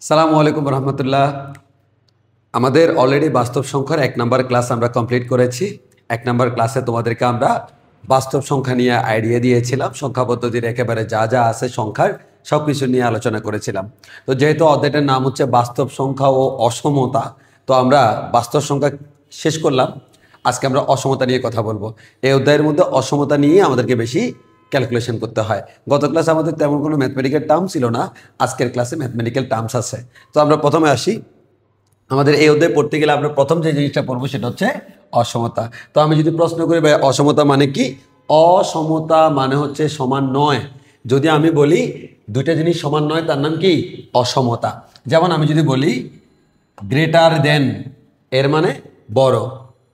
সালামু আলাইকুম রহমতুল্লাহ। আমাদের অলরেডি বাস্তব সংখ্যার 1 নম্বর ক্লাস আমরা কমপ্লিট করেছি। 1 নম্বর ক্লাসে তোমাদেরকে আমরা বাস্তব সংখ্যা নিয়ে আইডিয়া দিয়েছিলাম। সংখ্যা পদ্ধতির একেবারে যা যা আছে সংখ্যার সব কিছু নিয়ে আলোচনা করেছিলাম। তো যেহেতু অধ্যায়টার নাম হচ্ছে বাস্তব সংখ্যা ও অসমতা, তো আমরা বাস্তব সংখ্যা শেষ করলাম। আজকে আমরা অসমতা নিয়ে কথা বলবো। এই অধ্যায়ের মধ্যে অসমতা নিয়ে আমাদেরকে বেশি ক্যালকুলেশন করতে হয়। গত ক্লাসে আমাদের তেমন কোনো ম্যাথমেটিক্যাল টার্ম ছিল না, আজকের ক্লাসে ম্যাথমেটিক্যাল টার্মস আছে। তো আমরা প্রথমে আসি। আমাদের এই অধ্যায় পড়তে গেলে আমরা প্রথম যে জিনিসটা পড়বো সেটা হচ্ছে অসমতা। তো আমি যদি প্রশ্ন করি ভাই অসমতা মানে কি? অসমতা মানে হচ্ছে সমান নয়। যদি আমি বলি দুইটা জিনিস সমান নয় তার নাম কি? অসমতা। যেমন আমি যদি বলি গ্রেটার দেন, এর মানে বড়,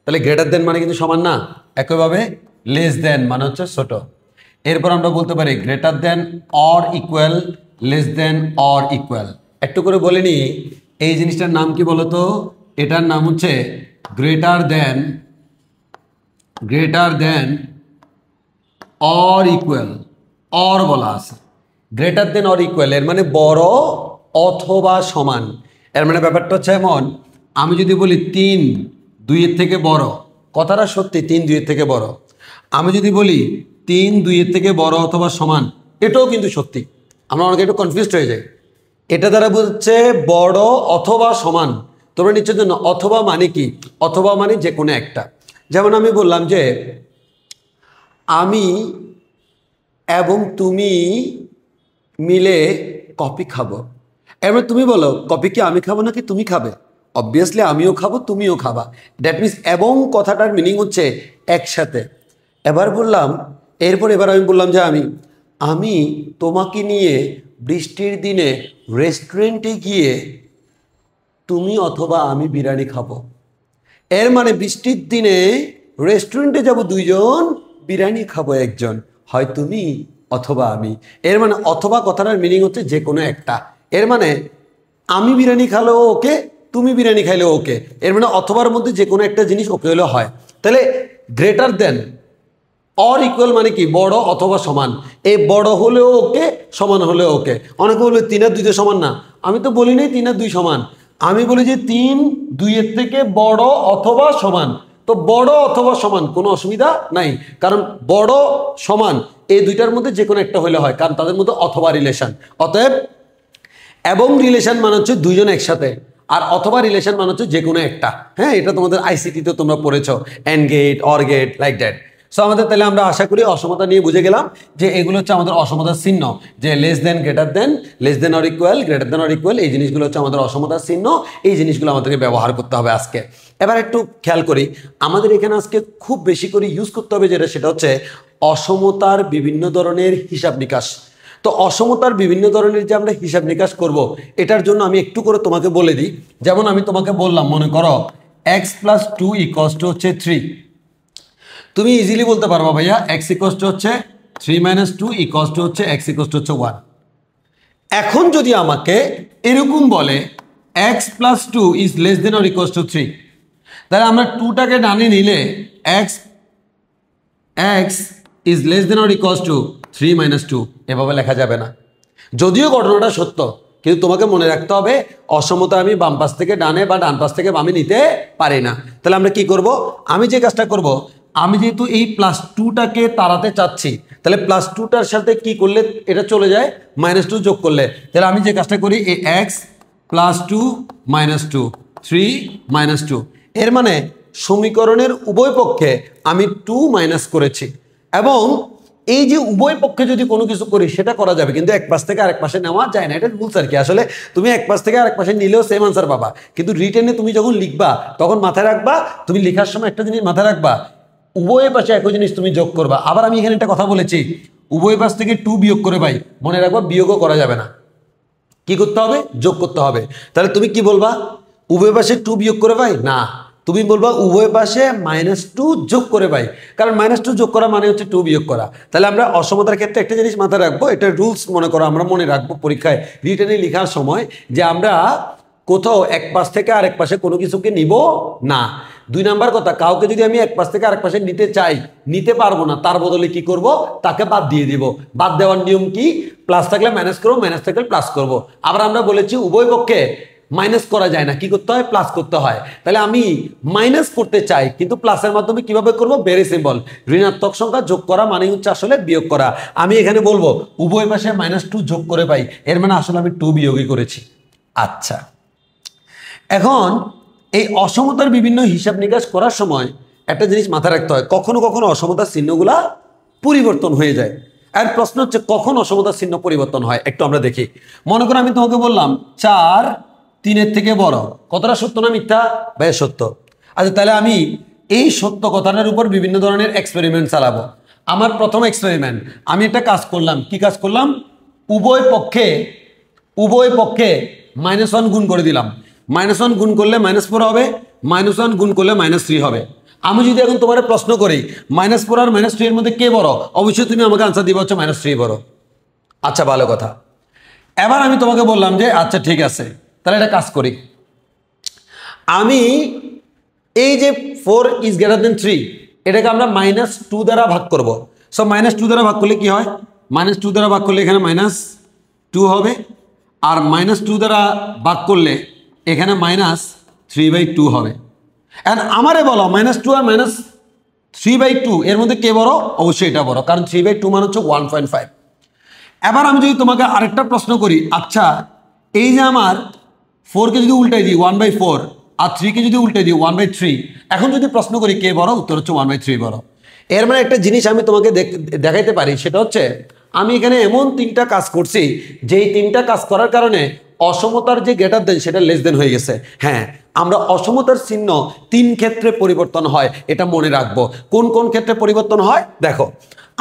তাহলে গ্রেটার দেন মানে কিন্তু সমান না। একইভাবে লেস দেন মানে হচ্ছে ছোট। এরপর আমরা বলতে পারি greater than or equal, less than or equal. একটু করে বলে নি এই জিনিসটার নাম কি বলতো? এটার নাম হচ্ছে greater than or equal. Or বলা আছে, গ্রেটার দেন অর ইকুয়াল এর মানে বড় অথবা সমান। এর মানে ব্যাপারটা হচ্ছে এমন, আমি যদি বলি 3 2 থেকে বড়, কথাটা সত্যি 3 2 থেকে বড়। আমি যদি বলি 3 2 থেকে বড় অথবা সমান, এটাও কিন্তু সত্যি। আমরা অনেকে একটু কনফিউজড হয়ে যাই। এটা দ্বারা বলছে বড় অথবা সমান। তোমরা নিশ্চয় জানো অথবা মানে কি? অথবা মানে যে কোনো একটা। যেমন আমি বললাম যে আমি এবং তুমি মিলে কফি খাবো। এবার তুমি বলো কফি কি আমি খাবো নাকি তুমি খাবে? অবভিয়াসলি আমিও খাবো, তুমিও খাবা। দ্যাট মিনস এবং কথাটার মিনিং হচ্ছে একসাথে। এবার আমি বললাম যে আমি তোমাকে নিয়ে বৃষ্টির দিনে রেস্টুরেন্টে গিয়ে তুমি অথবা আমি বিরিয়ানি খাবো। এর মানে বৃষ্টির দিনে রেস্টুরেন্টে যাব দুইজন, বিরিয়ানি খাবো একজন, হয় তুমি অথবা আমি। এর মানে অথবা কথাটার মিনিং হচ্ছে যে কোনো একটা। এর মানে আমি বিরিয়ানি খালেও ওকে, তুমি বিরিয়ানি খাইলেও ওকে। এর মানে অথবার মধ্যে যে কোনো একটা জিনিস ওকে হলেও হয়। তাহলে গ্রেটার দেন অর ইকুয়াল মানে কি? বড় অথবা সমান। এই বড় হলেও ওকে, সমান হলেও ওকে। অনেকে বলবে 3 আর 2 সমান না। আমি তো বলি নাই 3 আর 2 সমান, আমি বলি যে 3 2 থেকে বড় অথবা সমান। তো বড় অথবা সমান কোনো অসুবিধা নাই, কারণ বড় সমান এই দুইটার মধ্যে যে কোনো একটা হলে হয়, কারণ তাদের মধ্যে অথবা রিলেশন। অতএব এবং রিলেশন মানে হচ্ছে দুইজন একসাথে, আর অথবা রিলেশন মানে হচ্ছে যে কোনো একটা। হ্যাঁ, এটা তোমাদের আইসিটিতে তোমরা পড়েছো, and gate, or gate, like that. So আমাদের তাহলে আমরা আশা করি অসমতা নিয়ে বুঝে গেলাম যে এগুলো হচ্ছে আমাদের অসমতার চিহ্ন। যে less than, greater than, less than or equal, greater than or equal, এই জিনিসগুলো হচ্ছে আমাদের অসমতার চিহ্ন। এই জিনিসগুলো আমাদেরকে ব্যবহার করতে হবে আজকে। এবার একটু খেয়াল করি, আমাদের এখানে আজকে খুব বেশি করে ইউজ করতে হবে যেটা, সেটা হচ্ছে অসমতার বিভিন্ন ধরনের হিসাব নিকাশ। তো অসমতার বিভিন্ন ধরনের যে আমরা হিসাব নিকাশ করব, এটার জন্য আমি একটু করে তোমাকে বলে দিই। যেমন আমি তোমাকে বললাম, মনে করো x + 2 = হচ্ছে 3। তুমি ইজিলি বলতে পারবা ভাইয়া x = হচ্ছে 3 - 2 = হচ্ছে x = 1। এখন যদি আমাকে এরকম বলে x + 2 is less than or equals to 3, তাহলে আমরা 2টাকে ডানে নিলে x is less than or equals to 3 - 2 এভাবে লেখা যাবে না। যদিও ঘটনাটা সত্য, কিন্তু তোমাকে মনে রাখতে হবে অসমতা আমি বাম পাশ থেকে ডানে বা ডান পাশ থেকে বামে নিতে পারি না। তাহলে আমরা কি করব? আমি যে কাজটা করব, আমি যেহেতু এই +2টাকে তাড়াতে চাচ্ছি, তাহলে +2টার সাথে কি করলে এটা চলে যায়? -2 যোগ করলে। তাহলে আমি যে কাজটা করি, এই x + 2 - 2 3 - 2, এর মানে সমীকরণের উভয় পক্ষে আমি 2 মাইনাস করেছি। এবং এই যে উভয় পক্ষে যদি কোনো কিছু করি সেটা করা যাবে, কিন্তু এক পাশ থেকে আরেক পাশে নেওয়া যায় না। এটা রুলস আর কি। আসলে তুমি এক পাশ থেকে আরেক পাশে নিলেও সেম আনসার পাবা, কিন্তু রিটেনে তুমি যখন লিখবা তখন মাথায় রাখবা, তুমি লেখার সময় একটা জিনিস মাথায় রাখবা, উভয় পাশে একই জিনিস তুমি যোগ করবা। আবার আমি এখানে একটা কথা বলেছি, উভয় পাশ থেকে 2 বিয়োগ করে ভাই, মনে রাখবা বিয়োগও করা যাবে না। কি করতে হবে? যোগ করতে হবে। তাহলে তুমি কি বলবা? উভয় পাশে 2 বিয়োগ করে ভাই না, তুমি বলবা উভয় পাশে -2 যোগ করে ভাই, কারণ -2 যোগ করা মানে হচ্ছে 2 বিয়োগ করা। তাহলে আমরা অসমতার ক্ষেত্রে একটা জিনিস মাথায় রাখবো, এটা রুলস মনে করো আমরা মনে রাখবো পরীক্ষায় রিটেনে লেখার সময়, যে আমরা কোথাও এক পাশ থেকে আরেক পাশে কোনো কিছুকে নিব না। 2 নাম্বার কথা, কাউকে যদি আমি এক পাশ থেকে আরেক পাশে নিতে চাই, নিতে পারবো না, তার বদলে কি করব, তাকে বাদ দিয়ে দিব। বাদ দেওয়ার নিয়ম কি, প্লাস থাকলে মাইনাস করবো, মাইনাস থাকলে প্লাস করব। আবার আমরা বলেছি উভয় পক্ষে মাইনাস করা যায় না, কি করতে হয়, প্লাস করতে হয়। তাহলে আমি মাইনাস করতে চাই, কিন্তু প্লাসের মাধ্যমে কিভাবে করব, ভেরি সিম্পল, ঋণাত্মক সংখ্যা যোগ করা মানে হচ্ছে আসলে বিয়োগ করা। আমি এখানে বলবো উভয় পাশে -2 যোগ করে পাই, এর মানে আসলে আমি 2 বিয়োগই করেছি। আচ্ছা, এখন এই অসমতার বিভিন্ন হিসাব নিকাশ করার সময় একটা জিনিস মাথায় রাখতে হয়, কখনো কখনো অসমতার চিহ্নগুলা পরিবর্তন হয়ে যায়। আর প্রশ্ন হচ্ছে কখন অসমতার চিহ্ন পরিবর্তন হয়, একটু আমরা দেখি। মনে করো আমি তোমাকে বললাম 4 3-এর থেকে বড়, কতটা সত্য না মিথ্যা, ভাই সত্য। আচ্ছা, তাহলে আমি এই সত্য কথাটার উপর বিভিন্ন ধরনের এক্সপেরিমেন্ট চালাবো। আমার প্রথম এক্সপেরিমেন্ট, আমি একটা কাজ করলাম, কি কাজ করলাম, উভয় পক্ষে -1 গুণ করে দিলাম। -1 গুণ করলে -4 হবে, -1 গুণ করলে -3 হবে। আমি যদি এখন তোমার প্রশ্ন করি -4 আর -3 এর মধ্যে কে বড়, অবশ্যই তুমি আমাকে আনসার দিবে হচ্ছে -3 বড়। আচ্ছা, ভালো কথা। এবার আমি তোমাকে বললাম যে আচ্ছা ঠিক আছে, তাহলে এটা কাজ করি। আমি এই যে 4 ইজ গ্রেটার দেন 3, এটাকে আমরা -2 দ্বারা ভাগ করব। সো -2 দ্বারা ভাগ করলে কি হয়, -2 দ্বারা ভাগ করলে এখানে -2 হবে, আর -2 দ্বারা ভাগ করলে এখানে -3/2 হবে। এখন আমারে বলো -2 আর -3/2 এর মধ্যে কে বড়, অবশ্যই এটা বড়, কারণ 3/2 মানে হচ্ছে 1.5। এবার আমি যদি তোমাকে আরেকটা প্রশ্ন করি, আচ্ছা এই যে আমার 4কে যদি উল্টাই দিই 1/4 আর 3কে যদি উল্টাই দিই 1/3, এখন যদি প্রশ্ন করি কে বড়, উত্তর হচ্ছে 1/3 বড়। এর মানে একটা জিনিস আমি তোমাকে দেখাইতে পারি, সেটা হচ্ছে আমি এখানে এমন 3টা কাজ করছি, যেই 3টা কাজ করার কারণে অসমতার যে গ্রেটার দেন সেটা লেস দেন হয়ে গেছে। হ্যাঁ, আমরা অসমতার চিহ্ন 3 ক্ষেত্রে পরিবর্তন হয়, এটা মনে রাখবো। কোন কোন ক্ষেত্রে পরিবর্তন হয় দেখো,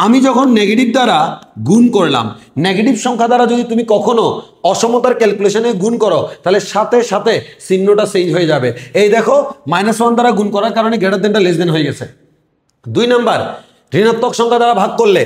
আমি যখন নেগেটিভ দ্বারা গুণ করলাম, নেগেটিভ সংখ্যা দ্বারা যদি তুমি কখনো অসমতার ক্যালকুলেশনে গুণ করো, তাহলে সাথে সাথে চিহ্নটা চেঞ্জ হয়ে যাবে। এই দেখো, -1 দ্বারা গুণ করার কারণে গ্রেটার দেনটা লেস দেন হয়ে গেছে। 2 নাম্বার, ঋণাত্মক সংখ্যা দ্বারা ভাগ করলে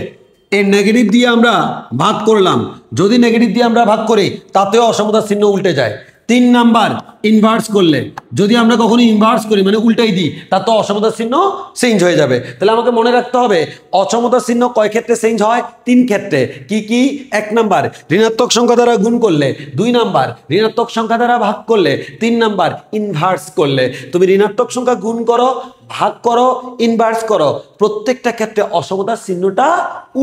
এই নেগেটিভ দিয়ে আমরা ভাগ করলাম, যদি নেগেটিভ দিয়ে আমরা ভাগ করি তাতেও অসমতার চিহ্ন উল্টে যায়। 3 নাম্বার, ইনভার্স করলে, যদি আমরা কখনো ইনভার্স করি মানে উল্টাই দিই, তার তো অসমতার চিহ্ন চেঞ্জ হয়ে যাবে। তাহলে আমাকে মনে রাখতে হবে অসমতার চিহ্ন কয় ক্ষেত্রে চেঞ্জ হয়, 3 ক্ষেত্রে। কি কি, 1 নাম্বার ঋণাত্মক সংখ্যা দ্বারা গুণ করলে, 2 নাম্বার ঋণাত্মক সংখ্যা দ্বারা ভাগ করলে, 3 নাম্বার ইনভার্স করলে। তুমি ঋণাত্মক সংখ্যা গুণ করো, ভাগ করো, ইনভার্স করো, প্রত্যেকটা ক্ষেত্রে অসমতার চিহ্নটা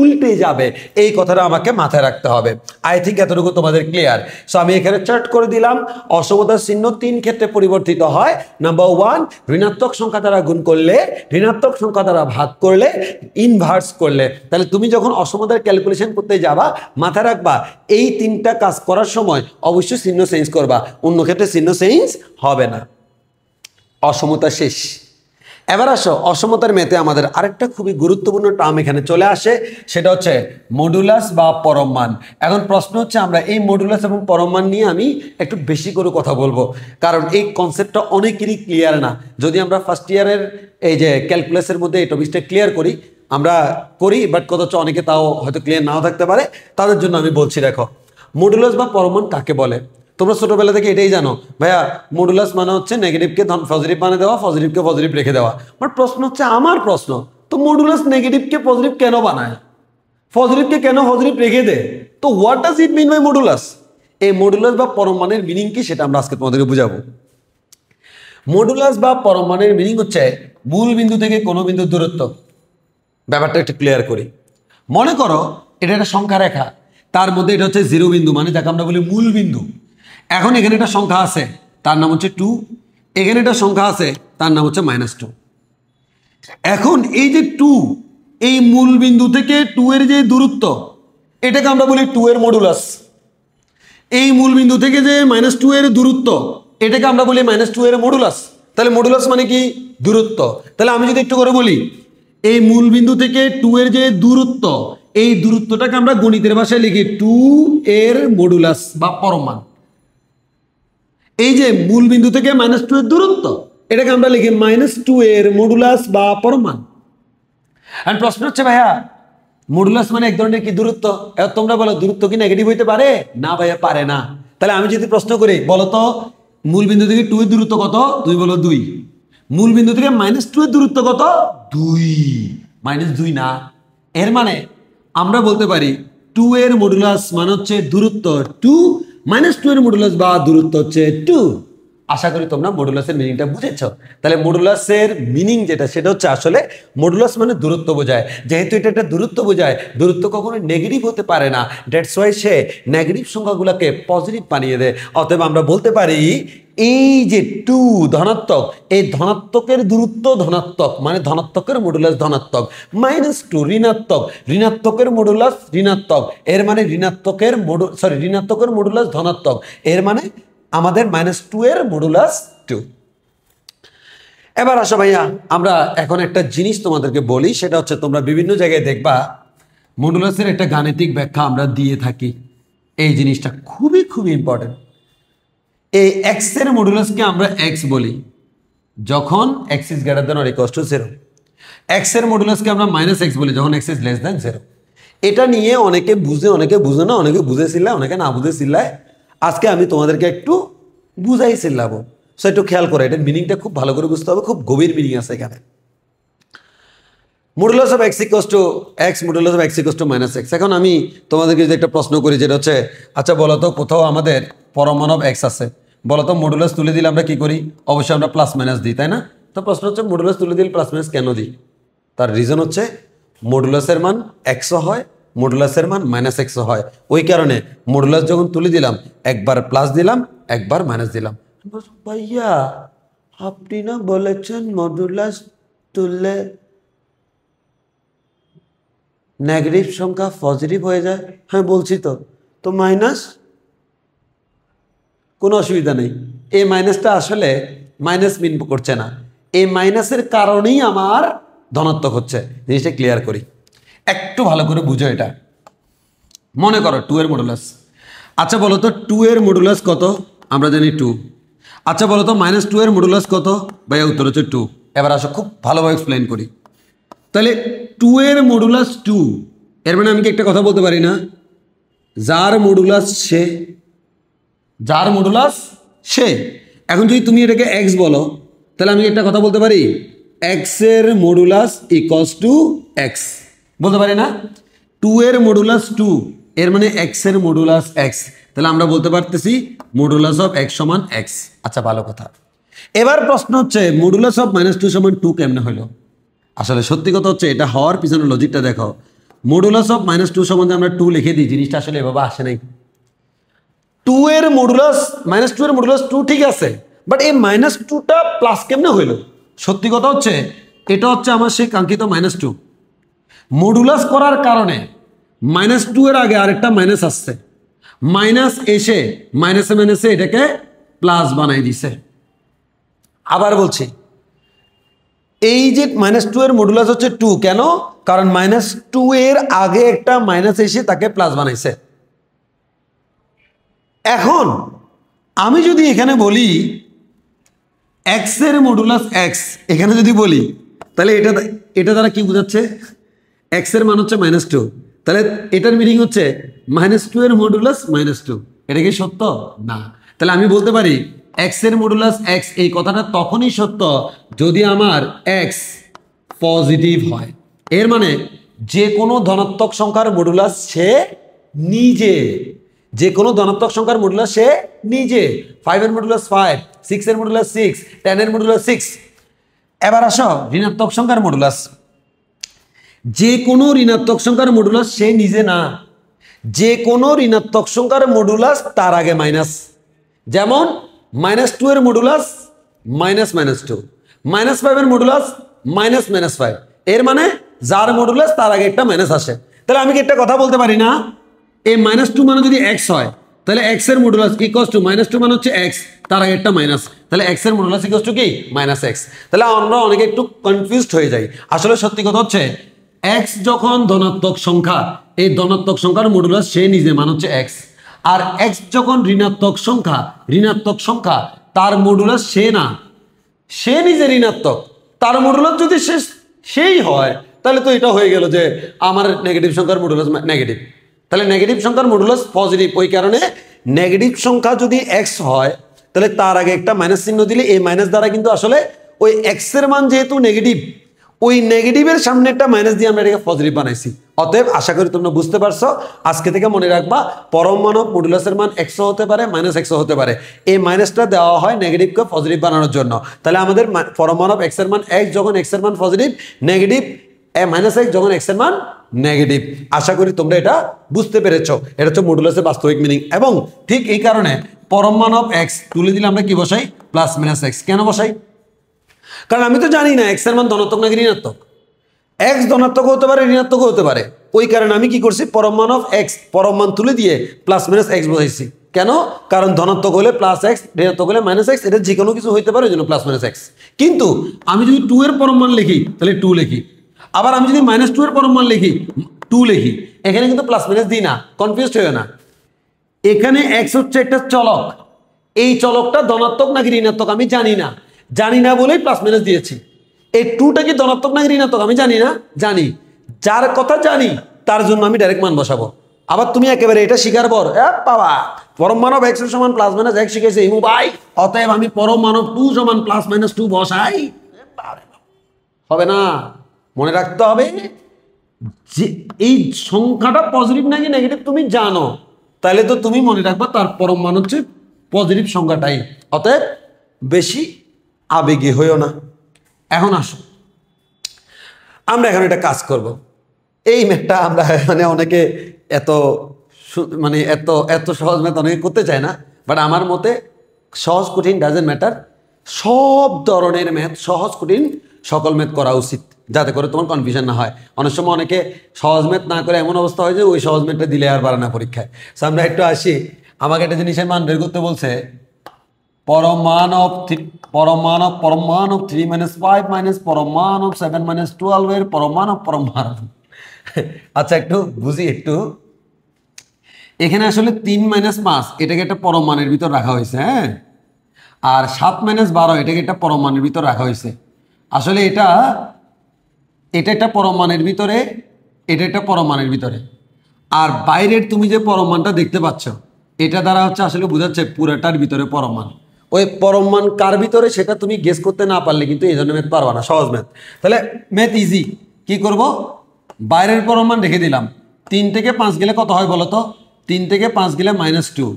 উল্টে যাবে। এই কথাটা আমাকে মাথায় রাখতে হবে। আই থিঙ্ক এতটুকু তোমাদের ক্লিয়ার। সো আমি এখানে চার্ট করে দিলাম, অসমতার চিহ্ন 3 ক্ষেত্রে পরিবর্তিত হয়। নাম্বার 1, ঋণাত্মক সংখ্যা দ্বারা গুণ করলে, ঋণাত্মক সংখ্যা দ্বারা ভাগ করলে, ইনভার্স করলে। তাহলে তুমি যখন অসমতার ক্যালকুলেশন করতে যাবা, মাথায় রাখবা এই 3টা কাজ করার সময় অবশ্যই চিহ্ন চেঞ্জ করবা, অন্য ক্ষেত্রে চিহ্ন চেঞ্জ হবে না। অসমতা শেষ। এবার আসো, অসমতার মেতে আমাদের আরেকটা খুবই গুরুত্বপূর্ণ টার্ম এখানে চলে আসে, সেটা হচ্ছে মডুলাস বা পরম মান। এখন প্রশ্ন হচ্ছে আমরা এই মডুলাস এবং পরম মান নিয়ে আমি একটু বেশি করে কথা বলবো, কারণ এই কনসেপ্টটা অনেকেরই ক্লিয়ার না। যদি আমরা ফার্স্ট ইয়ারের এই যে ক্যালকুলাসের মধ্যে এই টপিকটা ক্লিয়ার করি, আমরা করি, বাট কত হচ্ছে অনেকে তাও হয়তো ক্লিয়ার নাও থাকতে পারে, তাদের জন্য আমি বলছি। দেখো, মডুলাস বা পরম মান কাকে বলে, তোমরা ছোটবেলা থেকে এটাই জানো, ভাইয়া মডুলাস মানে হচ্ছে নেগেটিভকে পজিটিভ বানিয়ে দেওয়া, পজিটিভকে পজিটিভ রেখে দেওয়া। বাট প্রশ্ন হচ্ছে, আমার প্রশ্ন তো মডুলাস নেগেটিভকে পজিটিভ কেন বানায়, পজিটিভকে কেন পজিটিভ রেখে দেয়? তো what does it mean by modulus? এই মডুলাস বা পরম মানের মিনিং কি সেটা আমরা আজকে তোমাদেরকে বুঝাবো। মডুলাস বা পরম মানের মিনিং হচ্ছে মূল বিন্দু থেকে কোনো বিন্দুর দূরত্ব। ব্যাপারটা একটু ক্লিয়ার করি। মনে করো এটা একটা সংখ্যা রেখা, তার মধ্যে এটা হচ্ছে 0 বিন্দু, মানে যাকে আমরা বলি মূল বিন্দু। এখন এখানে একটা সংখ্যা আছে, তার নাম হচ্ছে 2, এখানে একটা সংখ্যা আছে, তার নাম হচ্ছে -2। এখন এই যে 2, এই মূল বিন্দু থেকে 2 এর যে দূরত্ব, এটাকে আমরা বলি 2 এর মডুলাস। এই মূল বিন্দু থেকে যে -2 এর দূরত্ব, এটাকে আমরা বলি -2 এর মডুলাস। তাহলে মডুলাস মানে কি, দূরত্ব। তাহলে আমি যদি একটু করে বলি, এই মূল বিন্দু থেকে 2 এর যে দূরত্ব, এই দূরত্বটাকে আমরা গণিতের ভাষায় লিখি 2 এর মডুলাস বা পরম মান। এই যে মূল বিন্দু থেকে -2 এর দূরত্ব, এটাকে আমরা লিখি -2 এর মডুলাস বা পরম মান। আর প্রশ্ন হচ্ছে, ভাইয়া মডুলাস মানে এক ধরনের কি দূরত্ব? এবার তোমরা বলো দূরত্ব কি নেগেটিভ হইতে পারে? না ভাইয়া, পারে না। তাহলে আমি যদি প্রশ্ন করি, বলো তো মূল বিন্দু থেকে 2 এর দূরত্ব কত, তুমি বলো 2, মূলবিন্দু থেকে -2 এর দূরত্ব কত 2, -2 না। এর মানে আমরা বলতে পারি 2 এর মডুলাস মানে হচ্ছে দূরত্ব 2, -2 এর মডুলাস বা দূরত্ব হচ্ছে 2। আশা করি তোমরা মডুলাসের মিনিংটা বুঝেছ। তাহলে মডুলাসের মিনিং যেটা সেটা হচ্ছে আসলে মডুলাস মানে দূরত্ব বোঝায়। যেহেতু এটা একটা দূরত্ব বোঝায়, দূরত্ব কখনো নেগেটিভ হতে পারে না, দ্যাটস ওয়াই সে নেগেটিভ সংখ্যাগুলোকে পজিটিভ বানিয়ে দেয়। অতএব আমরা বলতে পারি এই যে 2 ধনাত্মক, এই ধনাত্মকের দূরত্ব ধনাত্মক মানে ধনাত্মকের মডুলাস ধনাত্মক, -2 ঋণাত্মক, ঋণাত্মকের মডুলাস ঋণাত্মক, এর মানে ঋণাত্মকের মডুলাস ধনাত্মক, এর মানে আমাদের -2 এর মডুলাস 2। এবার আসো ভাইয়া, আমরা এখন একটা জিনিস তোমাদেরকে বলি, সেটা হচ্ছে তোমরা বিভিন্ন জায়গায় দেখবা মডুলাসের একটা গাণিতিক ব্যাখ্যা আমরা দিয়ে থাকি। এই জিনিসটা খুবই খুবই ইম্পর্টেন্ট। এই x এর মডুলাসকে আমরা x বলি যখন x is greater than or equal to 0। x এর মডুলাসকে আমরা -x বলি যখন x ইজ লেস দ্যান 0। এটা নিয়ে অনেকে বুঝে অনেকে বুঝে না, অনেকে বুঝেছিলাম অনেকে না বুঝেছিলায়। আজকে আমি তোমাদেরকে একটু বুঝাইছিলাম, সো একটু খেয়াল করে, এটার মিনিংটা খুব ভালো করে বুঝতে হবে, খুব গভীর মিনিং আছে এখানে। Modulus of x equals to x, modulus of x equals to -x। এখন আমি তোমাদেরকে যদি একটা প্রশ্ন করি, যেটা হচ্ছে আচ্ছা বলো তো কোথাও আমাদের পরমাণু অফ এক্স আছে, বলো তো মডুলাস তুলে দিলে আমরা কি করি? অবশ্যই আমরা প্লাস মাইনাস দিই, তাই না? তো প্রশ্ন হচ্ছে মডুলাস তুলে দিলে প্লাস মাইনাস কেন দিই? তার রিজন হচ্ছে মডুলাসের মান এক্সও হয়, মডুলাসের মান -x হয়। ওই কারণে মডুলাস যখন তুলে দিলাম একবার প্লাস দিলাম একবার মাইনাস দিলাম। ভাইয়া আপনি না বলেছেন মডুলাস তুললে নেগেটিভ সংখ্যা পজিটিভ হয়ে যায়। হ্যাঁ বলছি তো মাইনাস, কোনো অসুবিধা নেই। এই মাইনাসটা আসলে মাইনাস মিন করছে না, এই মাইনাসের কারণেই আমার ধনাত্মক হচ্ছে। জিনিসটা ক্লিয়ার করি, একটু ভালো করে বুঝো এটা। মনে করো 2 এর মডুলাস, আচ্ছা বলো তো 2 এর মডুলাস কত? আমরা জানি 2। আচ্ছা বলো তো -2 এর মডুলাস কত? ভাইয়া উত্তর হচ্ছে 2। এবার আসো খুব ভালোভাবে এক্সপ্লেন করি। তাহলে 2 এর মডুলাস 2, এর মানে আমি কি একটা কথা বলতে পারি না, যার মডুলাস সে, যার মডুলাস সে। এখন যদি তুমি এটাকে x বলো, তাহলে আমি একটা কথা বলতে পারি, x এর মডুলাস ইকুয়ালস টু x, বলতে পারি না? 2 এর মডুলাস 2, এর মানে x এর মডুলাস x, তাহলে আমরা বলতে পারতেছি মডুলাস অফ x সমান x। আচ্ছা ভালো কথা। এবার প্রশ্ন হচ্ছে মডুলাস অফ -2 সমান 2 কেমনে হলো? আসলে সত্যি কথা হচ্ছে এটা হওয়ার পিছনে লজিকটা দেখো। মডুলাস অফ -2 সম্বন্ধে আমরা 2 লিখে দিই, জিনিসটা আসলে এভাবে আসে নাই। 2 এর মডুলাস -2 এর মডুলাস 2 ঠিক আছে, বাট এই -2টা প্লাস কেমনে হইল? সত্যি কথা হচ্ছে এটা হচ্ছে আমার সেই কাঙ্ক্ষিত -2। মডুলাস করার কারণে -2 এর আগে আরেকটা মাইনাস আসছে, মাইনাস এসে মাইনাসে মাইনাসে এটাকে প্লাস বানাই দিছে। আবার বলছি, এই যে -2 এর মডুলাস হচ্ছে 2, কেন? কারণ -2 এর আগে একটা মাইনাস এসে তাকে প্লাস বানাইছে। এখন আমি যদি এখানে বলি x এর মডুলাস x, এখানে যদি বলি তাহলে এটা দ্বারা কি বোঝাচ্ছে? x এর মান হচ্ছে -2, তাহলে এটার মিনিং হচ্ছে -2 এর মডুলাস -2। এটা কি সত্য? না। তাহলে আমি বলতে পারি x এর মডুলাস x, এই কথাটা তখনই সত্য যদি আমার x পজিটিভ হয়। এর মানে যে কোনো ধনাত্মক সংখ্যার মডুলাস সে নিজে, যে কোনো ধনাত্মক সংখ্যার মডুলাস সে নিজে। 5 এর মডুলাস 5, 6 এর মডুলাস 6, 10 এর মডুলাস 6। এবার আসো ঋণাত্মক সংখ্যার মডুলাস, যে কোনো ঋণাত্মক সংখ্যার মডুলাস সে নিজে না, যে কোনো ঋণাত্মক সংখ্যার মডুলাস তার আগে মাইনাস। যেমন -2 এর মডুলাস -2, -5 এর মডুলাস -5। এর মানে যার মডুলাস তার আগে একটা মাইনাস আসে। তাহলে আমি কি একটা কথা বলতে পারি না, এই -2 মানে যদি x হয় তাহলে x এর মডুলাস ইকুয়ালস টু -2 মানে হচ্ছে x, তার আগে একটা মাইনাস, তাহলে x এর মডুলাস ইকুয়ালস টু কি -x। তাহলে আমরা অনেকে একটু কনফিউজড হয়ে যাই। আসলে সত্যি কথা হচ্ছে x যখন ধনাত্মক সংখ্যা, এই ধনাত্মক সংখ্যার মডুলাস সে নিজে মান হচ্ছে x, আর x যখন ঋণাত্মক সংখ্যা তার মডুলাস সে না, সে নিজে ঋণাত্মক, তার মডুলাস যদি সেই হয় তাহলে তো এটা হয়ে গেল যে আমার নেগেটিভ সংখ্যার মডুলাস নেগেটিভ, তাহলে নেগেটিভ সংখ্যার মডুলাস পজিটিভ। ওই কারণে নেগেটিভ সংখ্যা যদি x হয় তাহলে তার আগে একটা মাইনাস চিহ্ন দিলে এই মাইনাস দ্বারা কিন্তু আসলে ওই এক্স এর মান যেহেতু নেগেটিভ, ওই নেগেটিভের সামনে একটা মাইনাস দিয়ে আমরা এটাকে পজিটিভ বানাইছি। অতএব আশা করি তোমরা বুঝতে পারছো। আজকে থেকে মনে রাখবা পরম মানব মডুলাসের মান এক্সও হতে পারে, মাইনাস এক্সও হতে পারে। এই মাইনাসটা দেওয়া হয় নেগেটিভকে পজিটিভ বানানোর জন্য। তাহলে আমাদের পরম মানব এক্স এর মান এক্স যখন এক্স এর মান পজিটিভ, নেগেটিভ মাইনাস এক্স যখন এক্স এর মান নেগেটিভ। আশা করি তোমরা এটা বুঝতে পেরেছো। এটা হচ্ছে মডুলাসের বাস্তবিক মিনিং। এবং ঠিক এই কারণে পরম মানব এক্স তুলে দিলে আমরা কি বসাই? Plus minus x. কেন বসাই? কারণ আমি তো জানি না এক্স এর মান ধনাত্মক নাকি ঋণাত্মক। এক্স ধনাত্মক হতে পারে, ঋণাত্মক হতে পারে। ওই কারণে আমি কি করছি? পরম মান অফ এক্স, পরম মান তুলে দিয়ে প্লাস মাইনাস এক্স বোঝাইছি। কেন? কারণ ধনাত্মক হলে প্লাস এক্স, ঋণাত্মক হলে মাইনাস এক্স, এটা যে কোনো কিছু হইতে পারে, ওই জন্য প্লাস মাইনাস এক্স। কিন্তু আমি যদি 2 এর পরম মান লিখি তাহলে 2 লিখি, আবার আমি যদি -2 এর পরম মান লিখি 2 লিখি। এখানে কিন্তু প্লাস মাইনাস দিই না, কনফিউজড হইও না। এখানে এক্স হচ্ছে একটা চলক, এই চলকটা ধনাত্মক নাকি ঋণাত্মক আমি জানি না, জানি না বলেই প্লাস মাইনাস দিয়েছি। এই 2টা কি ধনাত্মক নাকি ঋণাত্মক আমি জানি না, জানি। যার কথা জানি তার জন্য আমি ডাইরেক্ট মান বসাবো। আবার তুমি একেবারে এটা শিকার পর বাবা পরম মানব এক্স এর সমান প্লাস মাইনাস এক্স শিখেছে ইমু ভাই, অতএব আমি পরম মানব 2 সমান প্লাস মাইনাস 2 বসাই, হবে না। মনে রাখতে হবে যে এই সংখ্যাটা পজিটিভ নাকি নেগেটিভ তুমি জানো, তাহলে তো তুমি মনে রাখবা তার পরম মান হচ্ছে পজিটিভ সংখ্যাটাই। অতএব বেশি আবেগী হইও না। এখন আসো আমরা এখন একটা কাজ করব। এই ম্যাথটা আমরা মানে অনেকে এত মানে এত এত সহজ ম্যাথ অনেকে করতে চায় না, বাট আমার মতে সহজ কঠিন ডাজেন্ট ম্যাটার। সব ধরনের ম্যাথ, সহজ কঠিন সকল ম্যাথ করা উচিত, যাতে করে তোমার কনফিউশন না হয়। অনেক সময় অনেকে সহজ ম্যাথ না করে এমন অবস্থা হয় যে ওই সহজ ম্যাথটা দিলে আর পারে না পরীক্ষায়। সো আমরা একটু আসি। আমাকে একটা জিনিসের মান বের করতে বলছে, পরম মান অফ 3 - 5 - পরম মান অফ 7 - 12 এর পরম মান। আচ্ছা একটু বুঝি একটু। এখানে আসলে 3 - 5 এটাকে একটা পরম মানের ভিতর রাখা হয়েছে, হ্যাঁ। আর 7 - 12 এটাকে একটা পরম মানের ভিতর রাখা হয়েছে। আসলে এটা একটা পরম মানের ভিতরে, এটা একটা পরম মানের ভিতরে। আর বাইরের তুমি যে পরম মানটা দেখতে পাচ্ছ, এটা দ্বারা হচ্ছে আসলে বোঝাচ্ছে পুরোটার ভিতরে পরম মান। ওই পরম মান কার ভিতরে সেটা তুমি গেস করতে না পারলে কিন্তু এই ধরনের ম্যাথ পারবা না, সহজ ম্যাথ। তাহলে ম্যাথ ইজি। কি করব? বাইরের পরম মান রেখে দিলাম। 3 থেকে 5 গেলে কত হয় বলো তো? 3 থেকে 5 গেলে -2,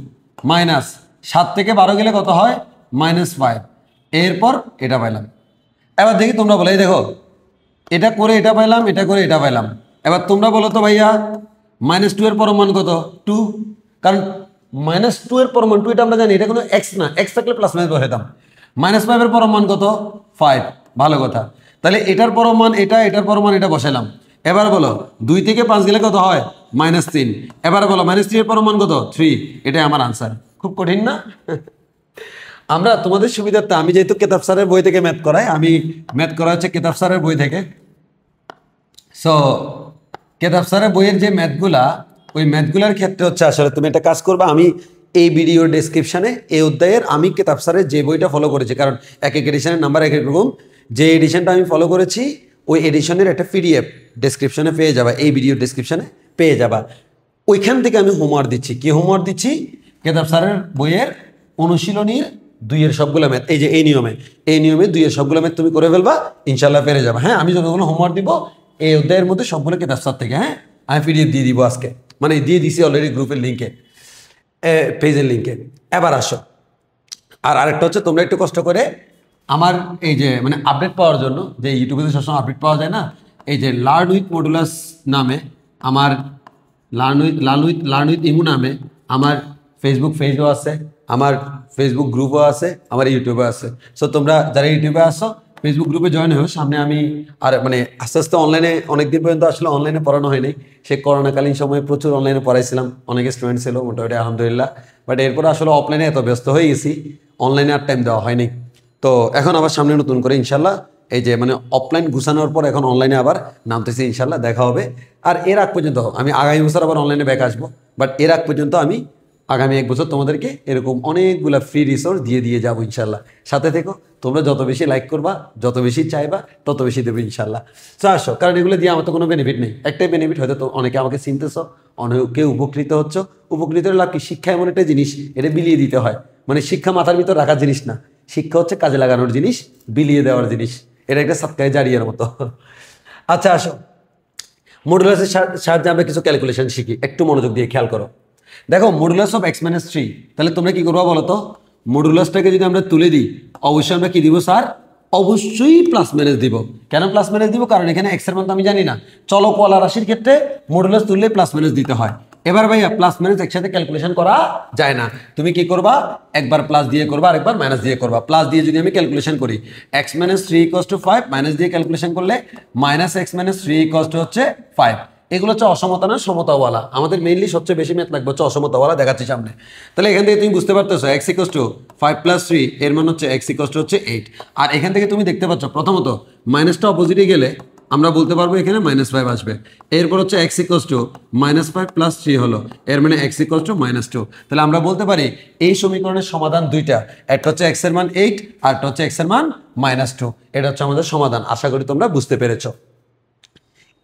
মাইনাস 7 থেকে 12 গেলে কত হয়? -5। এরপর এটা পাইলাম। এবার দেখি তোমরা বলো, এই দেখো এটা করে এটা পাইলাম, এটা করে এটা পাইলাম। এবার তোমরা বলো তো ভাইয়া -2 এর পরম মান কত? 2। কারণ -2 এর পরম মান 2, এটা আমরা জানি, এটা কোনো এক্স না, এক্স থাকলে প্লাস মাইনাস বসাইতাম। -5 এর পরম মান কত? 5। ভালো কথা। তাহলে এটার পরম মান এটা, এটার পরম মান এটা বসাইলাম। এবার বলো 2 থেকে 5 গেলে কত হয়? -3। এবার বলো -3 এর পরম মান কত? 3। এটাই আমার আনসার। খুব কঠিন না? আমরা তোমাদের সুবিধার্থে, আমি যেহেতু কেতাব স্যারের বই থেকে ম্যাথ করাই, আমি ম্যাথ করা হচ্ছে কেতাব স্যারের বই থেকে। সো কেতাব স্যারের বইয়ের যে ম্যাথগুলা, ওই ম্যাথগুলার ক্ষেত্রে হচ্ছে আসলে তুমি একটা কাজ করবা। আমি এই ভিডিওর ডেসক্রিপশানে এই অধ্যায়ের আমি কেতাব স্যারের যে বইটা ফলো করেছি, কারণ এক এক এডিশনের নাম্বার এক এক রকম, যে এডিশনটা আমি ফলো করেছি ওই এডিশনের একটা PDF ডেসক্রিপশানে পেয়ে যাবা, এই ভিডিওর ডেসক্রিপশানে পেয়ে যাবা। ওইখান থেকে আমি হোমওয়ার্ক দিচ্ছি। কি হোমওয়ার্ক দিচ্ছি? কেতাব স্যারের বইয়ের অনুশীলনীর 2 এর সবগুলো ম্যাথ, এই যে এই নিয়মে 2 এর সবগুলো ম্যাথ তুমি করে ফেলবা, ইনশাল্লাহ পেরে যাবা। হ্যাঁ, আমি যতগুলো হোমওয়ার্ক দিব এই অধ্যায়ের মধ্যে সবগুলো কেতাব স্যার থেকে, হ্যাঁ আমি PDF দিয়ে দিব আজকে, মানে দিয়ে দিছি অলরেডি গ্রুপের লিঙ্কে, পেজের লিঙ্কে। এবার আসো, আর আরেকটা হচ্ছে তোমরা একটু কষ্ট করে আমার এই যে মানে আপডেট পাওয়ার জন্য, যে ইউটিউবে তো সবসময় আপডেট পাওয়া যায় না, এই যে লার্ন উইথ মডুলাস নামে আমার লার্ন উইথ ইমু নামে আমার ফেসবুক পেজও আছে, আমার ফেসবুক গ্রুপও আছে, আমার ইউটিউবে আছে। সো তোমরা যারা ইউটিউবে আসো ফেসবুক গ্রুপে জয়েন হও। সামনে আমি আর মানে আস্তে আস্তে অনলাইনে, অনেকদিন পর্যন্ত আসলে অনলাইনে পড়ানো হয়নি। সে করোনাকালীন সময়ে প্রচুর অনলাইনে পড়াইছিলাম, অনেক স্টুডেন্ট ছিল মোটামুটি আলহামদুলিল্লাহ। বাট এরপর আসলে অফলাইনে এত ব্যস্ত হয়ে গেছি, অনলাইনে আর টাইম দেওয়া হয়নি। তো এখন আবার সামনে নতুন করে ইনশাল্লাহ এই যে মানে অফলাইন গুছানোর পর এখন অনলাইনে আবার নামতেছি, ইনশাল্লাহ দেখা হবে। আর এর আগ পর্যন্ত আমি আগামী বছর আবার অনলাইনে ব্যাক আসবো, বাট এর আগ পর্যন্ত আমি আগামী 1 বছর তোমাদেরকে এরকম অনেকগুলো ফ্রি রিসোর্স দিয়ে যাবো ইনশাল্লাহ। সাথে থেকো, তোমরা যত বেশি লাইক করবা, যত বেশি চাইবা, তত বেশি দেবে ইনশাল্লাহ। তো আসো, কারণ এগুলো দিয়ে আমার তো কোনো বেনিফিট নেই। একটাই বেনিফিট, হয়তো তো অনেকে আমাকে চিনতেছো, অনেকে উপকৃত হচ্ছ। উপকৃত লাভ কি? শিক্ষা এমন একটা জিনিস, এটা বিলিয়ে দিতে হয়। মানে শিক্ষা মাথার ভিতর রাখার জিনিস না, শিক্ষা হচ্ছে কাজে লাগানোর জিনিস, বিলিয়ে দেওয়ার জিনিস। এটা একটা সাতকায় জারিয়ার মতো। আচ্ছা আসো, মডুলাসের সাহায্যে আমরা কিছু ক্যালকুলেশন শিখি, একটু মনোযোগ দিয়ে খেয়াল করো। দেখো modulus of x minus three, তাহলে তোমরা কি করবো বলো তো? মডুলাসটাকে যদি আমরা তুলে দিই, অবশ্যই আমরা কি দিব স্যার? অবশ্যই প্লাস মাইনাস দিব। কেন প্লাস মাইনাস দিব? কারণ এখানে এক্স এর মান তো আমি জানি না। চলকওয়ালা রাশির ক্ষেত্রে মডুলাস তুললে প্লাস মাইনাস দিতে হয়। এবার ভাইয়া প্লাস মাইনাস একসাথে ক্যালকুলেশন করা যায় না। তুমি কি করবা? একবার প্লাস দিয়ে করবা, আরেকবার মাইনাস দিয়ে করবা। প্লাস দিয়ে যদি আমি ক্যালকুলেশন করি, x minus three equals to 5, minus দিয়ে ক্যালকুলেশন করলে minus x minus three equals to হচ্ছে 5। এগুলো হচ্ছে অসমতা না সমতাওয়ালা। আমাদের মেইনলি সবচেয়ে বেশি ম্যাথ লাগবে হচ্ছে অসমতাওয়ালা, দেখাচ্ছি সামনে। তাহলে এখান থেকে তুমি বুঝতে পারতেছো এক্স ইকুয়ালস টু 5 প্লাস 3 এর মান হচ্ছে এক্স ইকুয়ালস টু হচ্ছে 8। আর এখান থেকে তুমি দেখতে পাচ্ছ প্রথমত মাইনাসটা অপোজিটে গেলে আমরা বলতে পারবো এখানে -5 আসবে। এরপর হচ্ছে এক্স ইকুয়ালস টু -5 প্লাস 3 হলো, এর মানে এক্স ইকুয়ালস টু -2। তাহলে আমরা বলতে পারি এই সমীকরণের সমাধান দুইটা, একটা হচ্ছে এক্স এর মান 8 আর একটা হচ্ছে এক্স এর মান -2। এটা হচ্ছে আমাদের সমাধান। আশা করি তোমরা বুঝতে পেরেছো।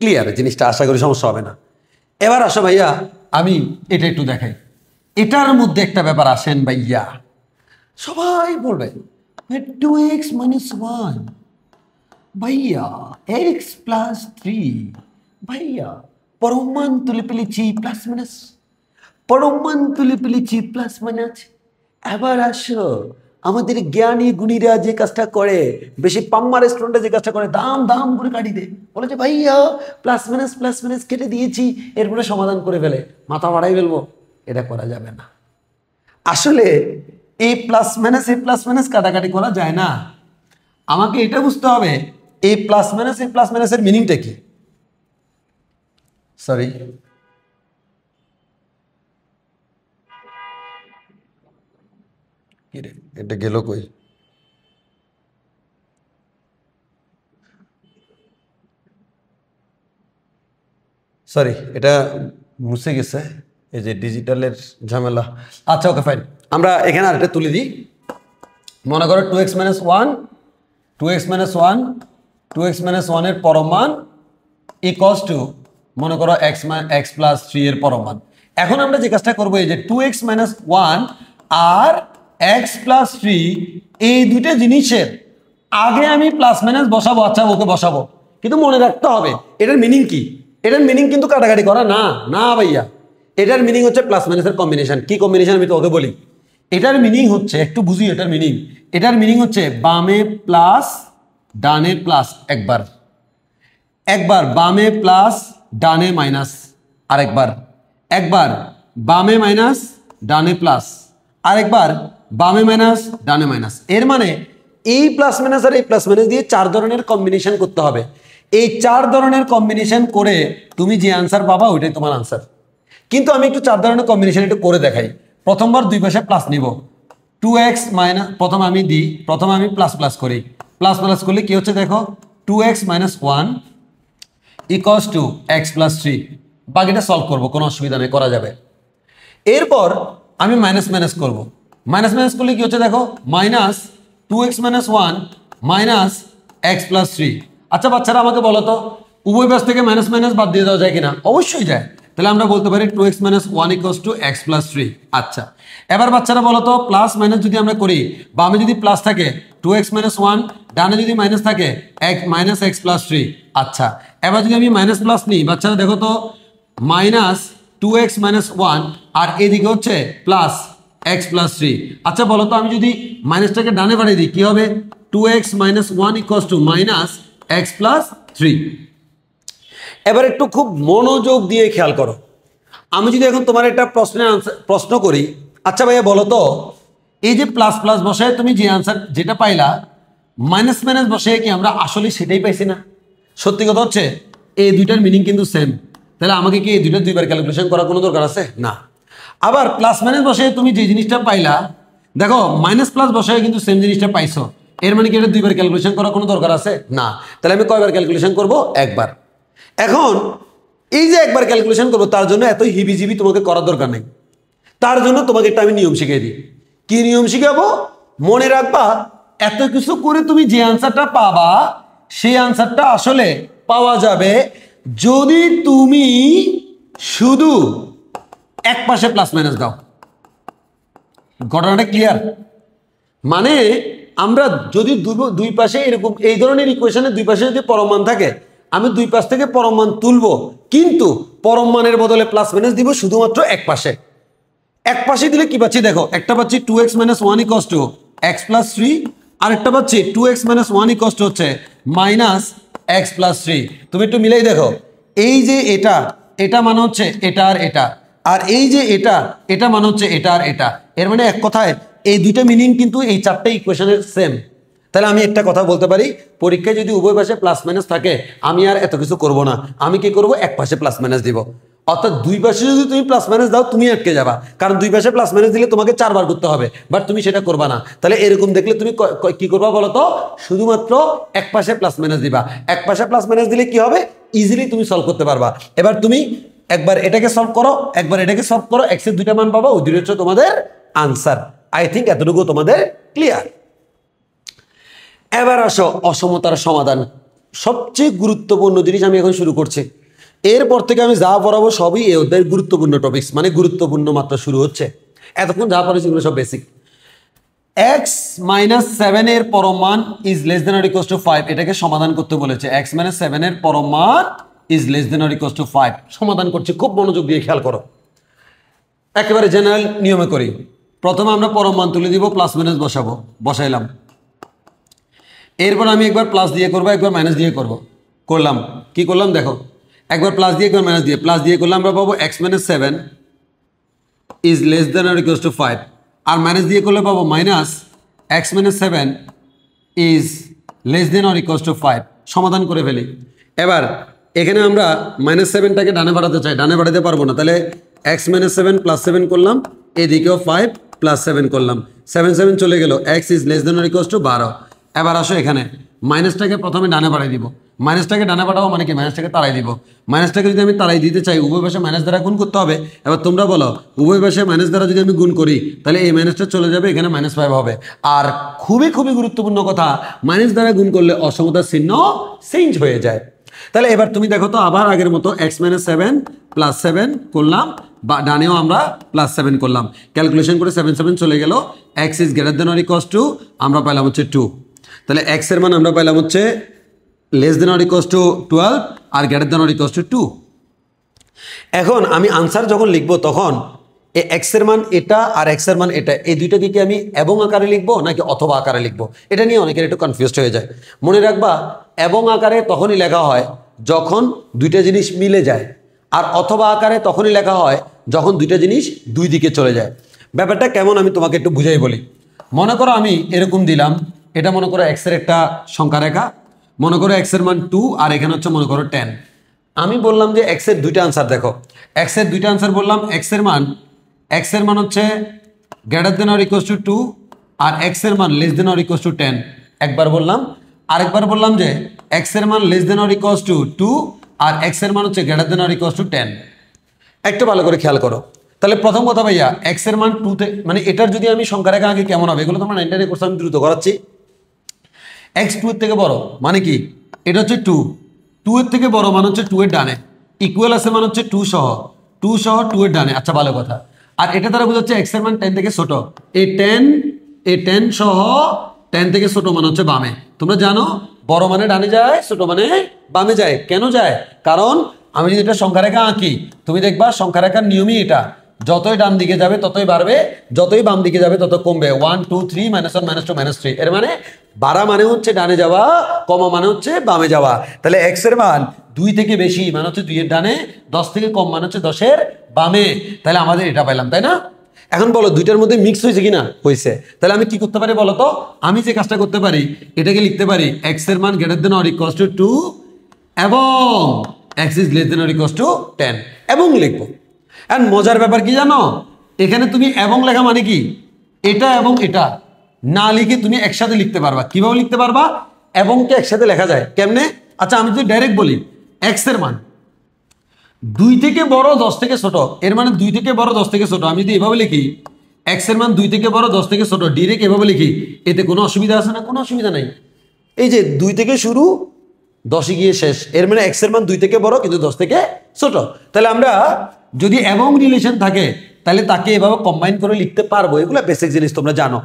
ক্লিয়ার জিনিসটা, আশা করি সমস্যা হবে না। এবার আসো ভাইয়া, আমি এটা একটু দেখাই। এটার মধ্যে একটা ব্যাপার আসেন ভাইয়া, সবাই বলবে 2x minus 1 ভাইয়া, x plus 3 ভাইয়া, পরমান তুলে পেলেছি প্লাস মাইনাস, পরমান তুলে পেলেছি প্লাস মাইনাস। এবার আসো, আমাদের জ্ঞানী গুণীরা যে কাজটা করে, বেশি পাম্মা রেস্টুরেন্টে যে কাজটা করে, দাম দাম করে কাটি দেয়, বলে যে ভাইয়া প্লাস মাইনাস কেটে দিয়েছি, এরপরে সমাধান করে ফেলে, মাথা বাড়াই ফেলবো। এটা করা যাবে না। আসলে এই প্লাস মাইনাস কাটাকাটি করা যায় না। আমাকে এটা বুঝতে হবে এই প্লাস মাইনাসের মিনিংটা কি। সরি, এটা গেল কই? সরি, এটা মুছে গেছে, এই যে ডিজিটালের ঝামেলা। আচ্ছা ওকে ফাইন, আমরা এখানে আরেকটা তুলে দিই। মনে করো 2x minus 1 2x minus 1 এর পরম মান ইকুয়ালস টু মনে করো x প্লাস 3 এর পরম মান। এখন আমরা যে কাজটা করবো, এই যে 2x minus 1 আর x প্লাস 3 এই দুইটা জিনিসের আগে আমি প্লাস মাইনাস বসাবো। আচ্ছা ওকে বসাবো, কিন্তু মনে রাখতে হবে এটার মিনিং কি। এটার মিনিং কিন্তু কাটাকাটি করা না, না ভাইয়া। এটার মিনিং হচ্ছে প্লাস মাইনাসের কম্বিনেশন। কি কম্বিনেশন আমি তোকে বলি। এটার মিনিং হচ্ছে, একটু বুঝি এটার মিনিং। এটার মিনিং হচ্ছে বামে প্লাস ডানে প্লাস, একবার একবার বামে প্লাস ডানে মাইনাস, আরেকবার একবার বামে মাইনাস ডানে প্লাস, আরেকবার বামে মাইনাস ডানে মাইনাস। এর মানে এই প্লাস মাইনাস আর এই প্লাস মাইনাস দিয়ে 4 ধরনের কম্বিনেশন করতে হবে। এই 4 ধরনের কম্বিনেশন করে তুমি যে আনসার পাবা ওইটাই তোমার আনসার। কিন্তু আমি একটু 4 ধরনের কম্বিনেশন একটু করে দেখাই। প্রথমবার দুই পাশে প্লাস নিব, 2x মাইনাস, প্রথমে আমি প্লাস প্লাস করি। প্লাস প্লাস করলে কি হচ্ছে দেখো, 2x minus 1 equals to x plus 3। বাকিটা সলভ করবো, কোনো অসুবিধা নেই, করা যাবে। এরপর আমি মাইনাস মাইনাস করবো। মাইনাস মাইনাস করলে কি হচ্ছে দেখো, minus 2x minus 1 minus x plus 3। আচ্ছা বাচ্চারা আমাকে বলো তো, উভয় পাশ থেকে মাইনাস মাইনাস বাদ দিয়ে দেওয়া যায় কিনা? অবশ্যই যায়। তাহলে আমরা বলতে পারি 2x minus 1 equals to x plus 3। আচ্ছা এবার বাচ্চারা বলো তো, প্লাস মাইনাস যদি আমরা করি, বামে যদি প্লাস থাকে 2x minus 1, ডানে যদি মাইনাস থাকে মাইনাস এক্স প্লাস 3। আচ্ছা এবার যদি আমি মাইনাস প্লাস নিই, বাচ্চারা দেখো তো, মাইনাস 2x minus 1 আর এদিকে হচ্ছে প্লাস এক্স প্লাস 3। আচ্ছা বলো তো, আমি যদি মাইনাসটাকে ডানে বাড়িয়ে দিই কি হবে? 2x minus 1 equals to minus x plus 3। এবার একটু খুব মনোযোগ দিয়ে খেয়াল করো। আমি যদি এখন তোমার একটা প্রশ্ন করি, আচ্ছা ভাইয়া বলো তো, এই যে প্লাস প্লাস বসায় তুমি যে আনসার যেটা পাইলা, মাইনাস মাইনাস বসায় কি আমরা আসলে সেটাই পাইছি না? সত্যি কথা হচ্ছে এই দুইটার মিনিং কিন্তু সেম। তাহলে আমাকে কি এই দুইটা দুইবার ক্যালকুলেশন করার কোনো দরকার আছে? না। আবার প্লাস মাইনাস বসায় তুমি যে জিনিসটা পাইলা, দেখো মাইনাস প্লাস বসায় কিন্তু সেম জিনিসটা পাইছো। এর মানে কি এটা দুইবার ক্যালকুলেশন করার কোনো দরকার আছে? না। তাহলে আমি কয়বার ক্যালকুলেশন করব? একবার। এখন এই যে একবার ক্যালকুলেশন করবো, তার জন্য এত হিবিজিবি তোমাকে করার দরকার নেই। তার জন্য তোমাকে একটা আমি নিয়ম শিখিয়ে দিই। কি নিয়ম শিখাবো? মনে রাখবা, এত কিছু করে তুমি যে আনসারটা পাবা, সেই আনসারটা আসলে পাওয়া যাবে যদি তুমি শুধু এক পাশে প্লাস মাইনাস দাও। ঘটনাটা ক্লিয়ার? মানে আমরা যদি দুই পাশে এরকম এই ধরনের ইকুয়েশনের দুই পাশে যদি পরম মান থাকে, আমি দুই পাশ থেকে পরম মান তুলবো, কিন্তু পরম মানের বদলে প্লাস মাইনাস দিব শুধুমাত্র এক পাশে। এক পাশে দিলে কি পাচ্ছি দেখো, একটা পাচ্ছি 2x - 1 = x + 3, আর একটা পাচ্ছি 2x - 1 = হচ্ছে -x + 3। তুমি একটু মিলাই দেখো, এই যে এটা মানে হচ্ছে এটা আর এটা, আর এই যে এটা মানে হচ্ছে এটা আর এটা। এর মানে এক কথায় এই দুইটা মিনিং কিন্তু এই চারটে ইকুয়েশনের সেম। তাহলে আমি একটা কথা বলতে পারি, পরীক্ষায় যদি উভয় পাশে প্লাস মাইনাস থাকে, আমি আর এত কিছু করব না, আমি কি করব, এক পাশে প্লাস মাইনাস দিব। অর্থাৎ দুই পাশে যদি তুমি প্লাস মাইনাস দাও, তুমি আটকে যাবা, কারণ দুই পাশে প্লাস মাইনাস দিলে তোমাকে 4 বার করতে হবে, বাট তুমি সেটা করবা না। তাহলে এরকম দেখলে তুমি কি করবা বলো তো, শুধুমাত্র এক পাশে প্লাস মাইনাস দিবা। এক পাশে প্লাস মাইনাস দিলে কি হবে, ইজিলি তুমি সলভ করতে পারবা। এবার তুমি একবার এটাকে সলভ করো, একবার এটাকে সলভ করো, x এর দুইটা মান পাবা, ওই দুটো হচ্ছে তোমাদের আনসার। আই থিঙ্ক এতটুকু তোমাদের ক্লিয়ার। এবার আসো অসমতার সমাধান, সবচেয়ে গুরুত্বপূর্ণ জিনিস আমি এখন শুরু করছি। এরপর থেকে আমি যা পড়াবো সবই এই অধ্যায়ের গুরুত্বপূর্ণ টপিকস, মানে গুরুত্বপূর্ণ মাত্রা শুরু হচ্ছে। এতক্ষণ যা পড়েছি এগুলো সব বেসিক। x - 7 এর পরম মান is less than or equals to 5, এটাকে সমাধান করতে বলেছে। x - 7 এর পরম মান is less than or equals to 5 সমাধান করছি, খুব মনোযোগ দিয়ে খেয়াল করো। একেবারে জেনারেল নিয়মে করি। প্রথমে আমরা পরম মান তুলে দিব, প্লাস মাইনাস বসাবো, বসাইলাম। এরপর আমি একবার প্লাস দিয়ে করবো, একবার মাইনাস দিয়ে করলাম। কি করলাম দেখো, একবার প্লাস দিয়ে একবার মাইনাস দিয়ে, প্লাস দিয়ে করলে আমরা পাবো x - 7 is less than or equals to 5, আর মাইনাস দিয়ে করলে পাবো -x - 7 is less than or equals to 5। সমাধান করে ফেলি। এবার এখানে আমরা -7টাকে ডানে বাড়াতে চাই, ডানে বাড়াতে পারবো না, তাহলে x - 7 + 7 করলাম, এদিকেও 5 + 7 করলাম, 7 7 চলে গেল, x is less than or equals to 12। এবার আসো এখানে মাইনাসটাকে প্রথমে ডানে বাড়াই দিব। মাইনাসটাকে ডানে বাড়াবো মানে কি, মাইনাসটাকে তাড়াই দিব। মাইনাসটাকে যদি আমি তাড়াই দিতে চাই, উভয় পাশে মাইনাস দ্বারা গুণ করতে হবে। এবার তোমরা বলো, উভয় পাশে মাইনাস দ্বারা যদি আমি গুণ করি, তাহলে এই মাইনাসটা চলে যাবে, এখানে -5 হবে। আর খুবই খুবই গুরুত্বপূর্ণ কথা, মাইনাস দ্বারা গুণ করলে অসমতার চিহ্ন চেঞ্জ হয়ে যায়। তাহলে এবার তুমি দেখো তো, আবার আগের মতো x - 7 + 7 করলাম, বা ডানেও আমরা +7 করলাম, ক্যালকুলেশন করে 7 7 চলে গেল, x is greater than or equals two আমরা পাইলাম হচ্ছে 2। তাহলে x এর মান আমরা পাইলাম হচ্ছে less than or equals to 12 আর greater than or equals to 2। এখন আমি আনসার যখন লিখবো, তখন এই x এর মান এটা আর x এর মান এটা, এই দুইটাকে কি আমি এবং আকারে লিখবো নাকি অথবা আকারে লিখবো, এটা নিয়ে অনেকের একটু কনফিউজড হয়ে যায়। মনে রাখবা, এবং আকারে তখনই লেখা হয় যখন দুইটা জিনিস মিলে যায়, আর অথবা আকারে তখনই লেখা হয় যখন দুইটা জিনিস দুই দিকে চলে যায়। ব্যাপারটা কেমন আমি তোমাকে একটু বুঝাই বলি। মনে করো আমি এরকম দিলাম, এটা মনে করো x এর একটা সংখ্যা রেখা, মনে করো x এর মান 2 আর এখানে হচ্ছে মনে করো 10। আমি বললাম যে x এর দুইটা আনসার দেখো, x এর দুইটা আনসার বললাম, x এর মান হচ্ছে greater than or equals to 2 আর x এর মান less than or equals to 10 একবার বললাম। আরেকবার বললাম যে x এর মান less than or equals to 2 আর x এর মান হচ্ছে greater than or equals to 10। একটু ভালো করে খেয়াল করো। তাহলে প্রথম কথা ভাইয়া, x এর মান 2 তে, মানে এটার যদি আমি সংখ্যা রেখা আগে কেমন হবে, এগুলো তোমরা 9 কোর্স আমি দ্রুত করাচ্ছি। x 2 এর থেকে বড় মানে কি, এটা হচ্ছে 2, 2 এর থেকে বড় মানে হচ্ছে 2 এর ডানে, ইকুয়াল আছে মানে হচ্ছে 2 সহ 2 এর ডানে। আচ্ছা ভালো কথা। আর এটা দ্বারা বোঝাচ্ছে x এর মান 10 থেকে ছোট, এই 10 সহ 10 থেকে ছোট মানে হচ্ছে বামে। তোমরা জানো বড় মানে ডানে যায়, ছোট মানে বামে যায়। কেন যায়? কারণ আমি যদি এটা সংখ্যা রেখা আঁকি, তুমি দেখবা সংখ্যা রেখার নিয়মই এটা, যতই ডান দিকে যাবে ততই বাড়বে, যতই বাম দিকে যাবে তত কমবে। 1 2 3 -1 -2 -3, এর মানে বাড়া মানে হচ্ছে ডানে যাওয়া, কমা মানে হচ্ছে বামে যাওয়া। তাহলে x এর মান 2 থেকে বেশি মানে হচ্ছে 2 এর ডানে, 10 থেকে কম মানে হচ্ছে 10 এর বামে। তাহলে আমাদের এটা পাইলাম, তাই না? এখন বলো দুইটার মধ্যে মিক্স হয়েছে কিনা? হয়েছে। তাহলে আমি কি করতে পারি বলো তো? আমি যে কাজটা করতে পারি, এটাকে লিখতে পারি x এর মান greater than or equals to 2 এবং x is less than or equals to 10 এবং লিখবো। এন্ড মজার ব্যাপার কি জানো, এখানে তুমি এবং লেখা মানে কি, এটা এবং এটা না লিখে তুমি একসাথে লিখতে পারবা। কিভাবে লিখতে পারবা? এবংকে একসাথে লেখা যায় কেমনে? আচ্ছা আমি যদি ডাইরেক্ট বলি x এর মান 2 থেকে বড় 10 থেকে ছোট, এর মানে 2 থেকে বড় 10 থেকে ছোট। আমি যদি এভাবে লিখি x এর মান 2 থেকে বড় 10 থেকে ছোট, ডাইরেক্ট এভাবে লিখি, এতে কোনো অসুবিধা আছে না? কোনো অসুবিধা নাই। এই যে 2 থেকে শুরু 10 গিয়ে শেষ, এর মানে x এর মান 2 থেকে বড় কিন্তু 10 থেকে ছোট। তাহলে আমরা যদি এবং রিলেশন থাকে তাহলে তাকে এভাবে কম্বাইন করে লিখতে পারবো। এগুলো বেসিক জিনিস তোমরা জানো।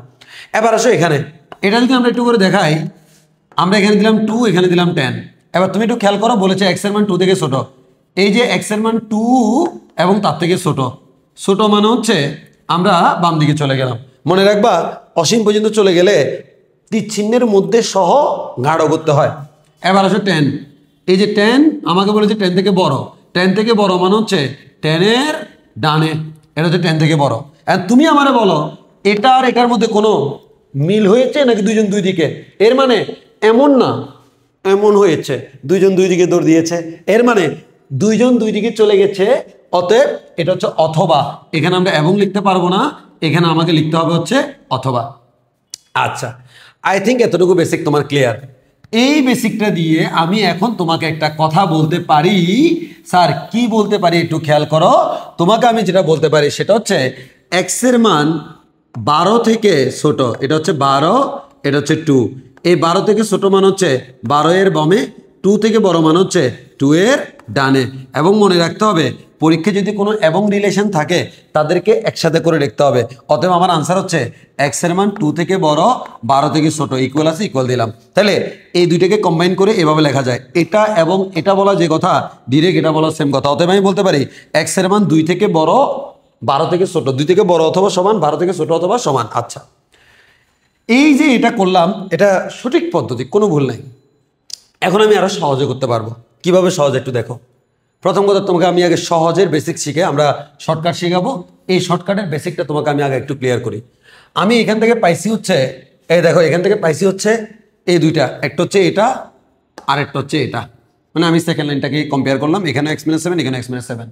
এবার আসো এখানে এটা যদি আমরা একটু করে দেখাই, আমরা এখানে দিলাম 2, এখানে দিলাম 10। এবার তুমি একটু খেয়াল করো, বলেছে x এর মান 2 থেকে ছোট। এই যে x এর মান 2 এবং তার থেকে ছোট, ছোট মানে হচ্ছে আমরা বাম দিকে চলে গেলাম। মনে রাখবা অসীম পর্যন্ত চলে গেলে তীর চিহ্নের মধ্যে সহ গাঢ় করতে হয়। এবার আসো 10, এই যে 10 আমাকে বলেছে 10 থেকে বড়, 10 থেকে বড় মানে হচ্ছে 10 এর ডানে, এটা হচ্ছে 10 থেকে বড়। আর তুমি আমারে বলো এটা আর এটার মধ্যে কোনো মিল হয়েছে নাকি দুইজন দুই দিকে? এর মানে এমন না, এমন হয়েছে, দুইজন দুই দিকে দৌড় দিয়েছে, এর মানে দুইজন দুই দিকে চলে গেছে। অতএব এটা হচ্ছে অথবা, এখানে আমরা এবং লিখতে পারবো না, এখানে আমাকে লিখতে হবে হচ্ছে অথবা। আচ্ছা, আই থিঙ্ক এতটুকু বেসিক তোমার ক্লিয়ার। এই বেসিকটা দিয়ে আমি এখন তোমাকে একটা কথা বলতে পারি। স্যার কি বলতে পারি একটু খেয়াল করো। তোমাকে আমি যেটা বলতে পারি সেটা হচ্ছে এক্স এর মান 12 থেকে ছোট, এটা হচ্ছে 12, এটা হচ্ছে 2। এই 12 থেকে ছোট মান হচ্ছে 12 এর বামে, 2 থেকে বড় মান হচ্ছে 2 এর ডানে। এবং মনে রাখতে হবে পরীক্ষায় যদি কোনো এবং রিলেশন থাকে তাদেরকে একসাথে করে লিখতে হবে। অতএব আমার আনসার হচ্ছে এক্স এর মান 2 থেকে বড়, 12 থেকে ছোট, ইকুয়াল আছে, ইকুয়াল দিলাম। তাহলে এই দুইটাকে কম্বাইন করে এভাবে লেখা যায়। এটা এবং এটা বলা যে কথা, ডিরেক্ট এটা বলা সেম কথা। অতএব আমি বলতে পারি এক্স এর মান 2 থেকে বড়, 12 থেকে ছোট, 2 থেকে বড় অথবা সমান, 12 থেকে ছোট অথবা সমান। আচ্ছা, এই যে এটা করলাম এটা সঠিক পদ্ধতি, কোনো ভুল নাই। এখন আমি আরো সহজে করতে পারবো। কিভাবে সহজে একটু দেখো। প্রথম কথা, তোমাকে আমি আগে সহজের বেসিক শিখে আমরা শর্টকাট শিখাবো। এই শর্টকাটের বেসিকটা তোমাকে আমি আগে একটু ক্লিয়ার করি। আমি এখান থেকে পাইছি হচ্ছে, এই দেখো এখান থেকে পাইছি হচ্ছে এই দুইটা, একটা হচ্ছে এটা আর একটা হচ্ছে এটা। মানে আমি সেকেন্ড লাইনটাকে কম্পেয়ার করলাম, এখানে x-7, এখানে x-7।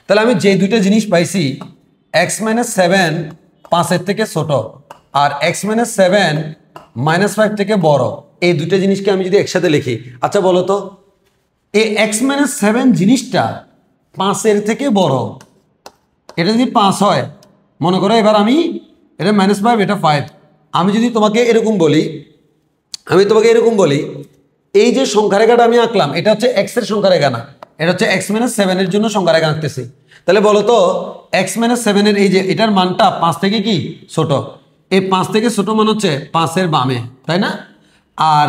তাহলে আমি যে দুইটা জিনিস পাইছি, x-7 5 থেকে ছোট আর x-7 -5 থেকে বড়, এই দুইটা জিনিসকে আমি যদি একসাথে লিখি, আচ্ছা বলো তো এই x-7 জিনিসটা 5 থেকে বড়, এটা যদি 5 হয়, মনে করো এবার আমি এটা -5, এটা 5, আমি যদি তোমাকে এরকম বলি, এই যে সংখ্যা রেখাটা আমি আঁকলাম এটা হচ্ছে x এর সংখ্যা রেখা না, এটা হচ্ছে x-7 এর জন্য সংখ্যা রেখা আঁকতেছি। তাহলে বলো তো x-7 এর এই যে এটার মানটা 5 থেকে কি ছোট, এই 5 থেকে ছোট মান হচ্ছে 5 এর বামে, তাই না? আর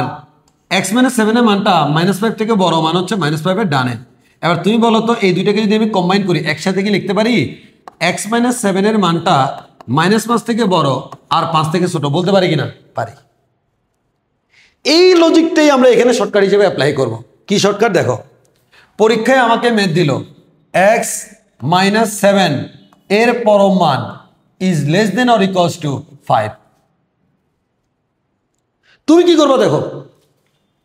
x-7 এর মানটা -5 থেকে বড় মান হচ্ছে -5 এর ডানে। এবার তুমি বলো তো এই দুইটাকে যদি আমি কম্বাইন করি একসাথে কি লিখতে পারি? x-7 এর মানটা -5 থেকে বড় আর 5 থেকে ছোট, বলতে পারি কিনা? পারি। এই লজিকটাই আমরা এখানে শর্টকাট হিসেবে অ্যাপ্লাই করব। কি শর্টকাট? দেখো, পরীক্ষায় আমাকে ম্যাথ দিল x-7 এর পরম মান is less than or equals to 5। তুমি কি করবা? দেখো,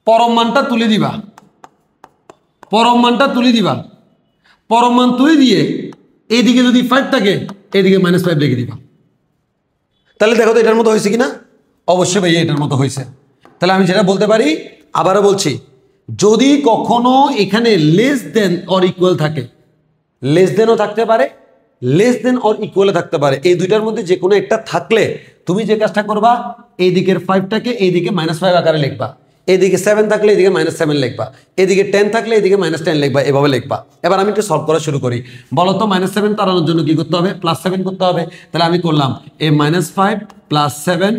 পরম মানটা তুলে দিবা, পরম মান তুলে দিয়ে এইদিকে যদি 5 থাকে এইদিকে -5 লিখে দিবা। তাহলে দেখো তো এটার মতো হয়েছে কিনা? অবশ্যই ভাই এটার মতো হয়েছে। তাহলে আমি যেটা বলতে পারি, আবারও বলছি, যদি কখনো এখানে লেস দেন অর ইকুয়াল থাকে, লেস দেনও থাকতে পারে, লেস দেন অর ইকুয়ালে থাকতে পারে, এই দুইটার মধ্যে যে কোনো একটা থাকলে তুমি যে কাজটা করবা, এই দিকের 5টাকে এইদিকে -5 আকারে লিখবা, এদিকে 7 থাকলে এদিকে -7 লিখবা, এদিকে 10 থাকলে এদিকে -10 লিখবা, এভাবে লিখবা। এবার আমি একটু সলভ করা শুরু করি। বলো তো -7 তাড়ানোর জন্য কি করতে হবে? +7 করতে হবে। তাহলে আমি করলাম -5 + 7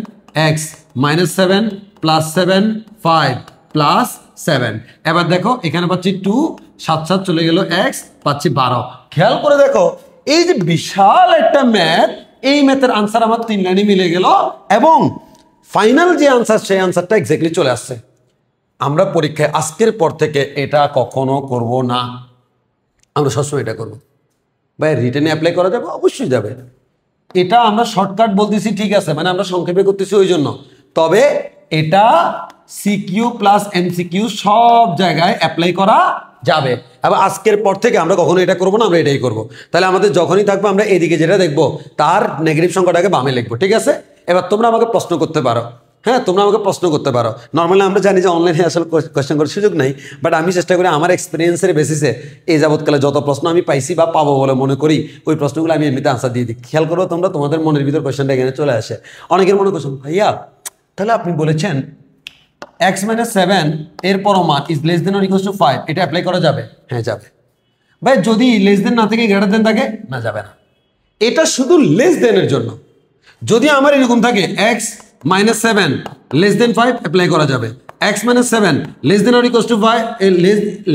x -7 + 7 5 + 7। এবার দেখো এখানে পাচ্ছি 2, 7 7 চলে গেল, x পাচ্ছি 12। খেয়াল করে দেখো এই যে বিশাল একটা ম্যাথ, এই ম্যাথের আনসার আমার 3 লাইনে মিলে গেল এবং ফাইনাল যে আনসার সেই আনসারটা এক্স্যাক্টলি চলে আসছে। আমরা পরীক্ষায় আজকের পর থেকে এটা কখনো করব না, আমরা সবসময় এটা করবো। ভাই রিটেনে অ্যাপ্লাই করা যাবে? অবশ্যই যাবে। এটা আমরা শর্টকাট বলতেছি, ঠিক আছে, মানে আমরা সংক্ষেপে করতেছি ওই জন্য, তবে এটা সিকিউ প্লাস এমসিকিউ সব জায়গায় অ্যাপ্লাই করা যাবে। এবার আজকের পর থেকে আমরা কখনো এটা করবো না, আমরা এটাই করবো। তাহলে আমাদের যখনই থাকবো আমরা এদিকে যেটা দেখবো তার নেগেটিভ সংখ্যাটাকে বামে লিখবো, ঠিক আছে? এবার তোমরা আমাকে প্রশ্ন করতে পারো, হ্যাঁ তোমরা আমাকে প্রশ্ন করতে পারো। নর্মালি আমরা জানি যে অনলাইনে আসলে কোয়েশ্চেন করার সুযোগ নেই, বাট আমি চেষ্টা করি আমার এক্সপিরিয়েন্সের বেসিসে এই যাবৎকালে যত প্রশ্ন আমি পাইছি বা পাবো বলে মনে করি ওই প্রশ্নগুলো আমি এমনিতে আনসার দিয়ে দিই। খেয়াল করবো তোমরা, তোমাদের মনের ভিতর কোয়েশ্চেনটা এখানে চলে আসে। অনেকের মনে কোয়েশ্চেন, ভাইয়া তাহলে আপনি বলেছেন x-7 এর পরম মান is less than or equals to 5, এটা অ্যাপ্লাই করা যাবে? হ্যাঁ যাবে। ভাই যদি লেস দেন না থাকে গ্রেটার দেন থাকে, না যাবে না। এটা শুধু লেস দেনের জন্য। যদি আমার এরকম থাকে x -7 লেস দেন 5 অ্যাপ্লাই করা যাবে, x - 7 less than or equals to 5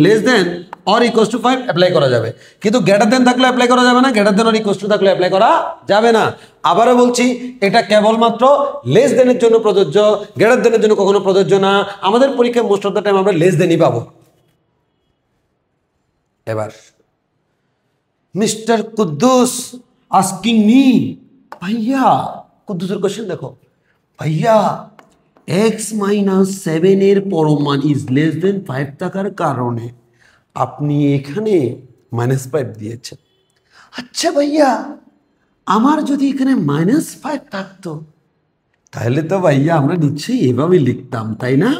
less than or equals to 5 apply করা যাবে, কিন্তু গ্রেটার দেন থাকলে অ্যাপ্লাই করা যাবে না, greater than or equals two থাকলে অ্যাপ্লাই করা যাবে না। আবারও বলছি, এটা কেবলমাত্র লেস দেনের জন্য প্রযোজ্য, গ্রেটার দেনের জন্য কখনো প্রযোজ্য না। আমাদের পরীক্ষায় মোস্ট অফ দ্য টাইম আমরা লেস দেনই পাবো। এবার মিস্টার কুদ্দুস আস্কিং মি, ভাইয়া কুদ্দুসের কোশ্চেন দেখো, ভাইয়া x-7 এর পরম মান ইজ লেস দেন 5 থাকার কারণে আপনি এখানে -5 দিয়েছেন। আচ্ছা ভাইয়া, আমার যদি এখানে -5 থাকতো তাহলে তো ভাইয়া আমরা নিশ্চয়ই এভাবে লিখতাম, তাই না?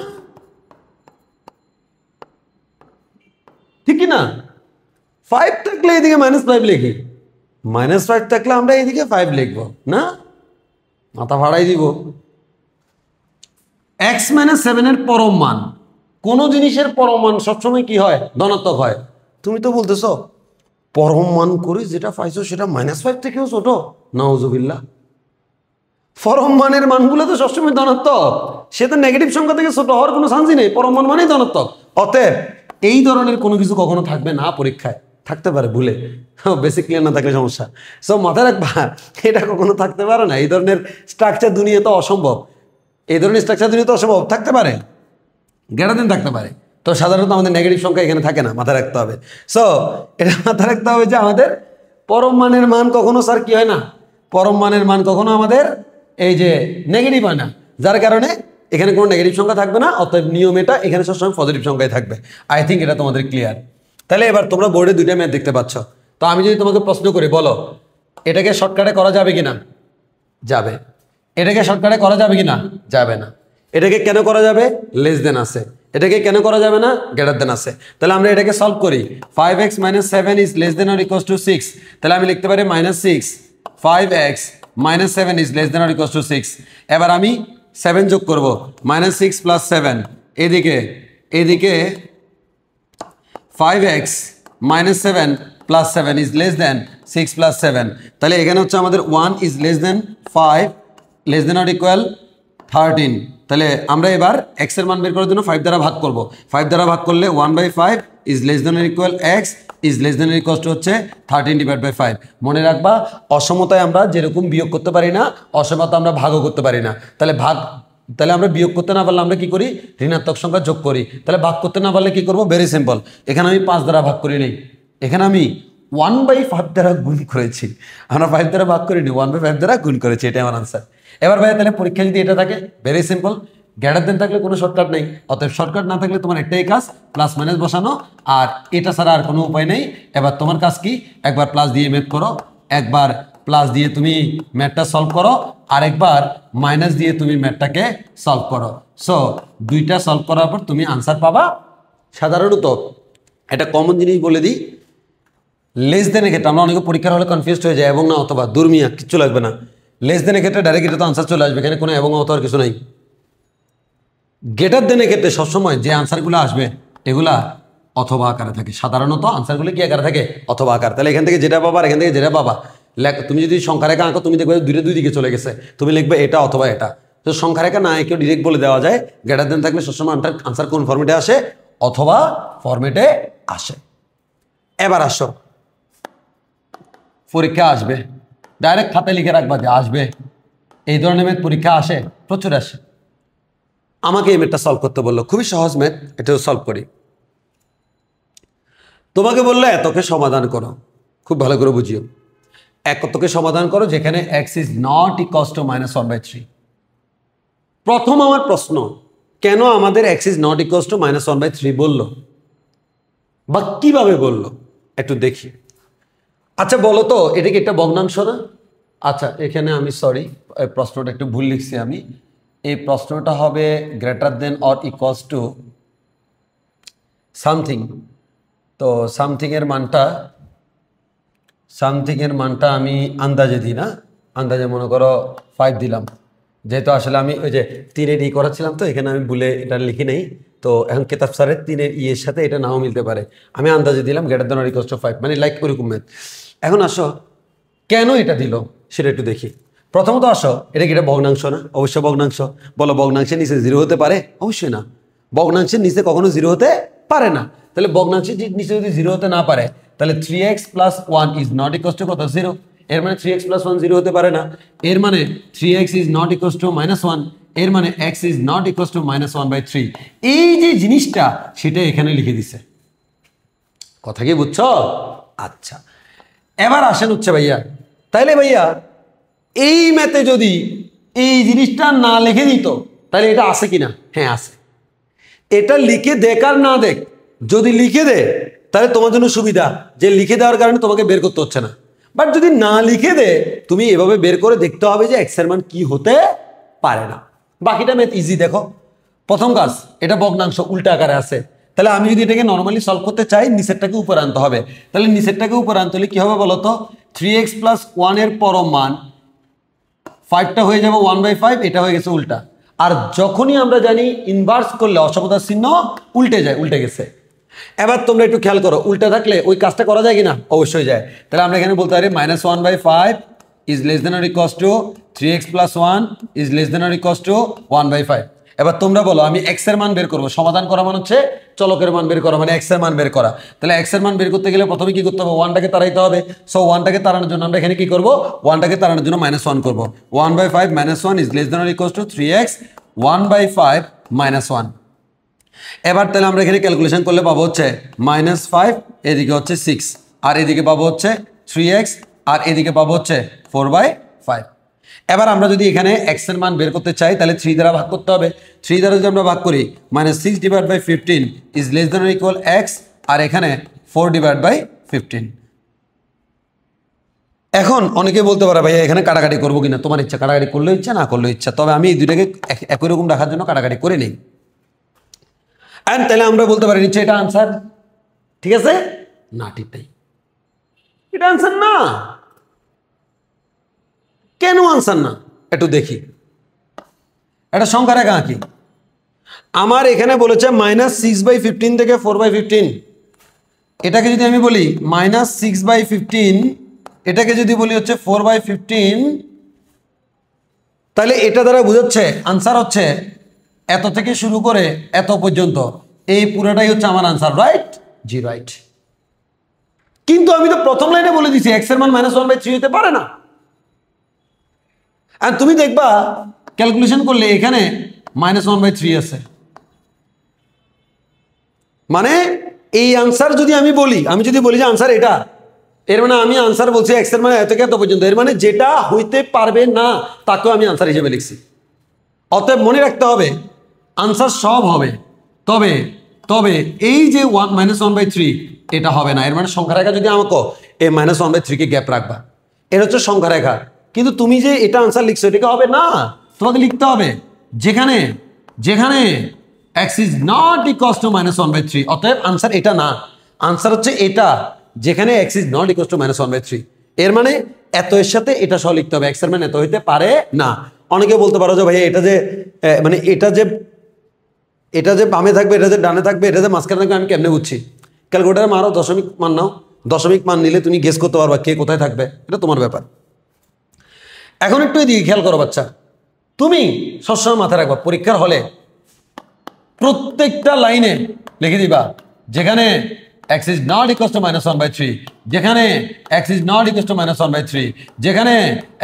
ঠিক না? 5 থাকলে এদিকে -5 লিখি, -5 থাকলে আমরা এদিকে 5 লিখবো না, মাথা ভাড়াই দিব। x-7 এর পরম মান, কোন জিনিসের পরম মান সবসময় কি হয়? ধনাত্মক হয়। তুমি তো বলতেছো পরম মান করে যেটা পাইছো সেটা -5 থেকেও ছোট, নাউজুবিল্লাহ। পরম মানের মানগুলো তো সবসময় ধনাত্মক, সে তো নেগেটিভ সংখ্যা থেকে ছোট হওয়ার কোনো চান্সই নেই, পরম মান মানেই ধনাত্মক। অতএব এই ধরনের কোনো কিছু কখনো থাকবে না পরীক্ষায়, থাকতে পারে ভুলে, বেসিক ক্লিয়ার না থাকলে সমস্যা। সো মাথায় রাখবা, এটা কখনো থাকতে পারে না। এই ধরনের স্ট্রাকচার দুনিয়া তো অসম্ভব, এই ধরনের স্ট্রাকচার দুনিয়া তো অসম্ভব। থাকতে পারে, গ্রেটার দেন থাকতে পারে, তো সাধারণত আমাদের নেগেটিভ সংখ্যা এখানে থাকে না, মাথায় রাখতে হবে। সো এটা মাথায় রাখতে হবে যে আমাদের পরম মানের মান কখনো স্যার কি হয় না, পরম মানের মান কখনো আমাদের এই যে নেগেটিভ হয় না, যার কারণে এখানে কোনো নেগেটিভ সংখ্যা থাকবে না। অতএব নিয়ম এটা, এখানে সবসময় পজিটিভ সংখ্যায় থাকবে। আই থিঙ্ক এটা তোমাদের ক্লিয়ার। তাহলে এবার তোমরা বোর্ডে দুইটা ম্যাথ দেখতে পাচ্ছ। তো আমি যদি তোমাকে প্রশ্ন করি, বলো এটাকে শর্টকাটে করা যাবে কিনা? যাবে। এটাকে শর্টকাটে করা যাবে কিনা? যাবে না। এটাকে কেন করা যাবে? লেস দেন আছে। এটাকে কেন করা যাবে না? গ্রেটার দেন আছে। তাহলে আমরা এটাকে সলভ করি। 5x - 7 is less than or equals to 6। তাহলে আমি লিখতে পারি -6 5x - 7 is less than or equals to 6। এবার আমি 7 যোগ করব, -6 + 7, এদিকে 5x - 7 + 7 ইজ লেস দেন 6 + 7। তাহলে এখানে হচ্ছে আমাদের 1 is less then 5 less than or equal 13। তাহলে আমরা এবার x এর মান বের করার জন্য 5 দ্বারা ভাগ করব। 5 দ্বারা ভাগ করলে 1/5 is less than or equal x is less than or equal to হচ্ছে 13/5। মনে রাখবা, অসমতায় আমরা যেরকম বিয়োগ করতে পারি না, অসমতা আমরা ভাগও করতে পারি না। তাহলে আমরা বিয়োগ করতে না পারলে আমরা কি করি? ঋণাত্মক সংখ্যা যোগ করি। তাহলে ভাগ করতে না পারলে কি করব? ভেরি সিম্পল, এখানে আমি 5 দ্বারা ভাগ করি নেই, এখানে আমি 1/5 দ্বারা গুণ করেছি। আমরা 5 দ্বারা ভাগ করিনি, 1/5 দ্বারা গুণ করেছি, এটাই আমার আনসার। এবার ভাই তাহলে পরীক্ষা যদি এটা থাকে, ভেরি সিম্পল, গ্রেটার দেন থাকলে কোনো শর্টকাট নেই। অতএব শর্টকাট না থাকলে তোমার একটাই কাজ, প্লাস মাইনাস বসানো, আর এটা ছাড়া আর কোনো উপায় নেই। এবার তোমার কাজ কি? একবার প্লাস দিয়ে ম্যাথ করো, একবার প্লাস দিয়ে তুমি ম্যাথটা সলভ করো, আরেকবার মাইনাস দিয়ে তুমি ম্যাথটাকে সলভ করো। সো দুইটা সলভ করার পর তুমি আনসার পাবা। সাধারণত একটা কমন জিনিস বলে দিই, লেস দেনের ক্ষেত্রে আমরা অনেকে পরীক্ষার হলে কনফিউজড হয়ে যায়, এবং না অথবা দুর্মিয়া কিচ্ছু লাগবে না। লেস দেনের ক্ষেত্রে ডাইরেক্ট এটা তো আনসার চলে আসবে, এখানে কোনো এবং অথবা কিছু নাই। গ্রেটার দেনের ক্ষেত্রে সবসময় যে আনসারগুলো আসবে এগুলা অথবা আকারে থাকে, সাধারণত আনসারগুলো কি আকারে থাকে? অথবা আকার। তাহলে এখান থেকে যেটা পাবা আর এখান থেকে যেটা পাবা, তুমি যদি সংখ্যা রেখা আঁকো, তুমি দেখবে দুই দিকে চলে গেছে, তুমি লিখবে এটা অথবা এটা। তো সংখ্যা রেখা না একেও ডিরেক্ট বলে দেওয়া যায়, গ্রেটার দেন থাকলে সবসময় আনসার কোন ফর্মেটে আসে? অথবা ফর্মেটে আসে। এবার আসো, পরীক্ষা আসবে, ডাইরেক্ট খাতায় লিখে রাখবা যে আসবে। এই ধরনের ম্যাথ পরীক্ষা আসে, প্রচুর আসে। আমাকে এই ম্যাথটা সলভ করতে বললো, খুবই সহজ ম্যাথ, এটাও সলভ করি। তোমাকে বললো এতকে সমাধান করো, খুব ভালো করে বুঝিও। একতকে সমাধান করো যেখানে x is not equals to -1/3। প্রথম আমার প্রশ্ন, কেন আমাদের x is not equals to -1/3 বললো, বা কিভাবে বললো একটু দেখি। আচ্ছা বলো তো, এটা কি একটা ভগ্নাংশ না? আচ্ছা, এখানে আমি সরি, প্রশ্নটা একটু ভুল লিখছি আমি। এই প্রশ্নটা হবে greater than or equals to something. তো সামথিংয়ের মানটা আমি আন্দাজে দিই না, আন্দাজে মনে করো 5 দিলাম, যেহেতু আসলে আমি ওই যে 3-এর করাচ্ছিলাম, তো এখানে আমি ভুলে এটা লিখি নেই। তো এখন কেতাব স্যারের 3-এর এর সাথে এটা নাও মিলতে পারে, আমি আন্দাজে দিলাম greater than or equals to 5, মানে লাইক ওরকম ম্যাথ। এখন আসো, কেন এটা দিল সেটা একটু দেখি। প্রথমত আসো, এটা কি এটা ভগ্নাংশ না? অবশ্যই ভগ্নাংশ। বলো ভগ্নাংশের নিচে 0 হতে পারে? অবশ্যই না, ভগ্নাংশের নিচে কখনো 0 হতে পারে না। তাহলে ভগ্নাংশের নিচে যদি 0 হতে না পারে, তাহলে 3x + 1 is not equals to কত? 0। এর মানে 3x + 1 0 হতে পারে না। এর মানে 3x is not equals to -1। এর মানে x is not equals to -1/3। এই যে জিনিসটা, সেটা এখানে লিখে দিছে। কথা কি বুঝছো? আচ্ছা, এবার আসেন হচ্ছে ভাইয়া, তাইলে ভাইয়া এই ম্যাথে যদি এই জিনিসটা না লিখে দিত, তাহলে এটা আছে কিনা? হ্যাঁ আছে। এটা লিখে দেখ আর না দেখ, যদি লিখে দে তাহলে তোমার জন্য সুবিধা, যে লিখে দেওয়ার কারণে তোমাকে বের করতে হচ্ছে না। বাট যদি না লিখে দে, তুমি এভাবে বের করে দেখতে হবে যে এক্স এর মান কি হতে পারে না। বাকিটা ম্যাথ ইজি। দেখো, প্রথম কাজ, এটা ভগ্নাংশ উল্টা আকারে আছে। তাহলে আমি যদি এটাকে নর্মালি সলভ করতে চাই, নিচেরটাকে উপরে আনতে হবে। তাহলে নিচেরটাকে উপরে আনতে হলে কি হবে বলো তো? 3x + 1 এর পরম মান 5টা হয়ে যাবে 1/5, এটা হয়ে গেছে উল্টা। আর যখনই আমরা জানি ইনভার্স করলে অসমতার চিহ্ন উল্টে যায়, উল্টে গেছে। এবার তোমরা একটু খেয়াল করো, উল্টা থাকলে ওই কাজটা করা যায় কিনা? অবশ্যই যায়। তাহলে আমরা এখানে বলতে পারি -1/5 is less than or equals two 3x + 1 is less than or equals two 1/5। এবার তোমরা বলো, আমি x এর মান বের করবো। সমাধান করা মানে হচ্ছে চলকের মান বের করা, মানে x এর মান বের করা। তাহলে x এর মান বের করতে গেলে প্রথমে কি করতে হবে? 1টাকে তাড়াইতে হবে। সো 1টাকে তাড়ানোর জন্য আমরা এখানে কি করব? 1টাকে তাড়ানোর জন্য -1 করব। 1/5 - 1 is less than or equals two 3x 1/5 - 1। এবার তাহলে আমরা এখানে ক্যালকুলেশন করলে পাবো হচ্ছে -5, এদিকে হচ্ছে 6, আর এদিকে পাবো হচ্ছে 3x, আর এদিকে পাবো হচ্ছে 4/5। এবার আমরা যদি এখানে x এর মান বের করতে চাই, তাহলে 3 দ্বারা ভাগ করতে হবে। 3 দ্বারা যদি আমরা ভাগ করি, -6/15 is less than or equal x, আর এখানে 4/15। এখন অনেকে বলতে পারে ভাইয়া এখানে কাটাকাটি করবো কিনা? তোমার ইচ্ছা, কাটাকাটি করলেও ইচ্ছা, না করলেও ইচ্ছা। তবে আমি এই দুইটাকে একই রকম রাখার জন্য কাটাকাটি করে নিই। এন্ড তাহলে আমরা বলতে পারি নিশ্চয় এটা আনসার। ঠিক আছে না? ঠিক তাই, এটা আনসার না। কেন আনসার না? একটু দেখি। এটা সংখ্যা রেখা আঁকি। আমার এখানে বলেছে -6/15 থেকে 4/15। এটাকে যদি আমি বলি -6/15, এটাকে যদি বলি হচ্ছে 4/15, তাহলে এটা দ্বারা বোঝাচ্ছে আনসার হচ্ছে এত থেকে শুরু করে এত পর্যন্ত, এই পুরোটাই হচ্ছে আমার আনসার। রাইট? জি রাইট। কিন্তু আমি তো প্রথম লাইনে বলে দিছি x এর মান -1/3 হতে পারে না। আর তুমি দেখবা ক্যালকুলেশন করলে এখানে -1/3 আছে। মানে এই আনসার যদি আমি বলি, আমি যদি বলি যে আনসার এটা, এর মানে আমি আনসার বলছি x এর মান এত থেকে এত পর্যন্ত। এর মানে যেটা হইতে পারবে না তাকেও আমি আনসার হিসেবে লিখছি। অতএব মনে রাখতে হবে আনসার সব হবে, তবে তবে এই যে -1/3 এটা হবে না। এর মানে সংখ্যা রেখা যদি আমাকে এই -1/3 কে গ্যাপ রাখবা, এটা হচ্ছে সংখ্যা রেখা। কিন্তু তুমি যে এটা আনসার লিখছো, এটাকে হবে না। তোমাকে লিখতে হবে যেখানে যেখানে x is not equals to -1/3। অতএব আনসার এটা না, আনসার হচ্ছে এটা, যেখানে x is not equals to -1/3। এর মানে এত এর সাথে এটা সহ লিখতে হবে। x এর মান এত হইতে পারে না। অনেকে বলতে পারো যে ভাইয়া এটা যে মানে এটা যে বামে থাকবে, এটা যে ডানে থাকবে, এটা যে মাঝখানে থাকবে, আমি কেমনে বুঝছি? ক্যালকুলেটারে মারো, দশমিক মান নাও। দশমিক মান নিলে তুমি গেস করতে পারবা কে কোথায় থাকবে, এটা তোমার ব্যাপার। এখন একটু এদিকে খেয়াল করো বাচ্চা, তুমি সবসময় মাথায় রাখবা পরীক্ষার হলে প্রত্যেকটা লাইনে লিখে দিবা যেখানে x is not equals to -1/3, যেখানে x is not equals to -1/3, যেখানে